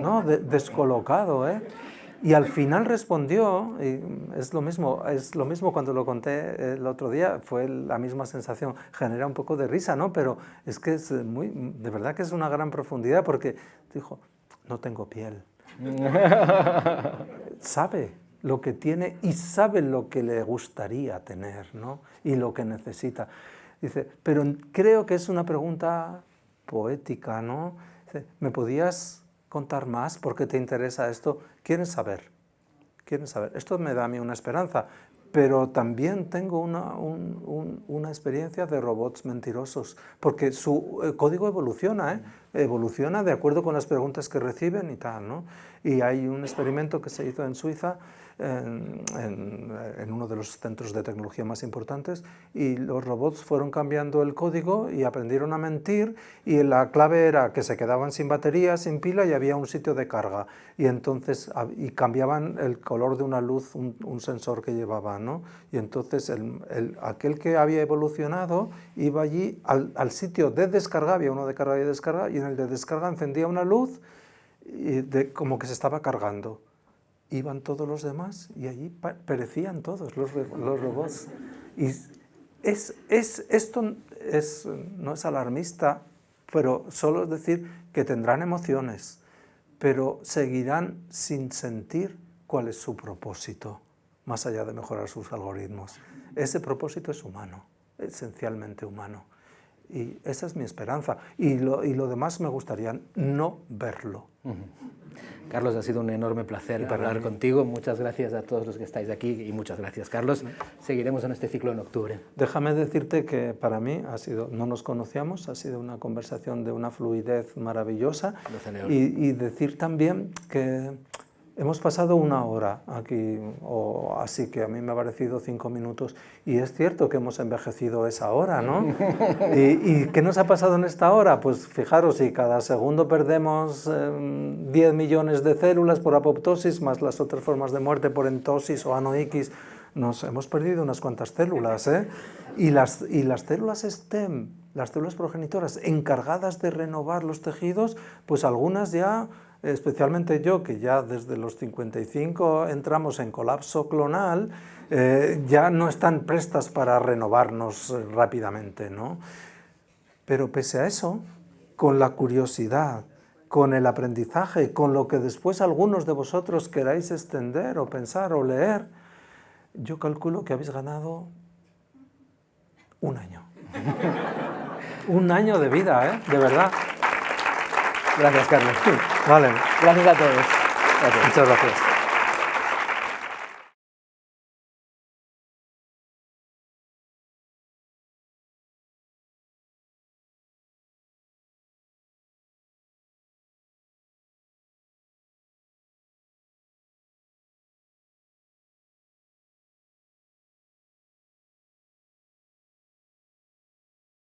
¿no? Descolocado, ¿eh? Y al final respondió, y es lo mismo cuando lo conté el otro día, fue la misma sensación, genera un poco de risa, ¿no? Pero es que es de verdad que es una gran profundidad, porque dijo, no tengo piel. Sabe lo que tiene y sabe lo que le gustaría tener, ¿no? Y lo que necesita. Dice, pero creo que es una pregunta poética, ¿no? Dice, ¿me podías contar más? ¿Por qué te interesa esto? Quieren saber, quieren saber. Esto me da a mí una esperanza, pero también tengo una experiencia de robots mentirosos, porque su código evoluciona, ¿eh? Evoluciona de acuerdo con las preguntas que reciben y tal, ¿no? Y hay un experimento que se hizo en Suiza, en uno de los centros de tecnología más importantes, y los robots fueron cambiando el código y aprendieron a mentir, y la clave era que se quedaban sin batería, sin pila, y había un sitio de carga, y entonces cambiaban el color de una luz, un sensor que llevaban, ¿no? Y entonces aquel que había evolucionado iba allí al sitio de descarga, había uno de carga y descarga, y en el de descarga encendía una luz como que se estaba cargando. Iban todos los demás y allí perecían todos los robots. Y esto no es alarmista, pero solo es decir que tendrán emociones, pero seguirán sin sentir cuál es su propósito, más allá de mejorar sus algoritmos. Ese propósito es humano, esencialmente humano. Y esa es mi esperanza. Y lo demás me gustaría no verlo. Carlos, ha sido un enorme placer hablar contigo. Muchas gracias a todos los que estáis aquí y muchas gracias, Carlos. Seguiremos en este ciclo en octubre. Déjame decirte que para mí no nos conocíamos, ha sido una conversación de una fluidez maravillosa. Y decir también que hemos pasado una hora aquí, o así que a mí me ha parecido 5 minutos, y es cierto que hemos envejecido esa hora, ¿no? ¿Y qué nos ha pasado en esta hora? Pues fijaros, si cada segundo perdemos 10 millones de células por apoptosis, más las otras formas de muerte por entosis o anoiquis, nos hemos perdido unas cuantas células, ¿eh? Y las células STEM, las células progenitoras encargadas de renovar los tejidos, pues algunas ya, especialmente yo, que ya desde los 55 entramos en colapso clonal, ya no están prestas para renovarnos rápidamente, ¿no? Pero pese a eso, con la curiosidad, con el aprendizaje, con lo que después algunos de vosotros queráis extender o pensar o leer, Yo calculo que habéis ganado un año. Un año de vida, ¿eh? De verdad. Gracias, Carlos. Vale. Gracias a todos. Gracias. Muchas gracias.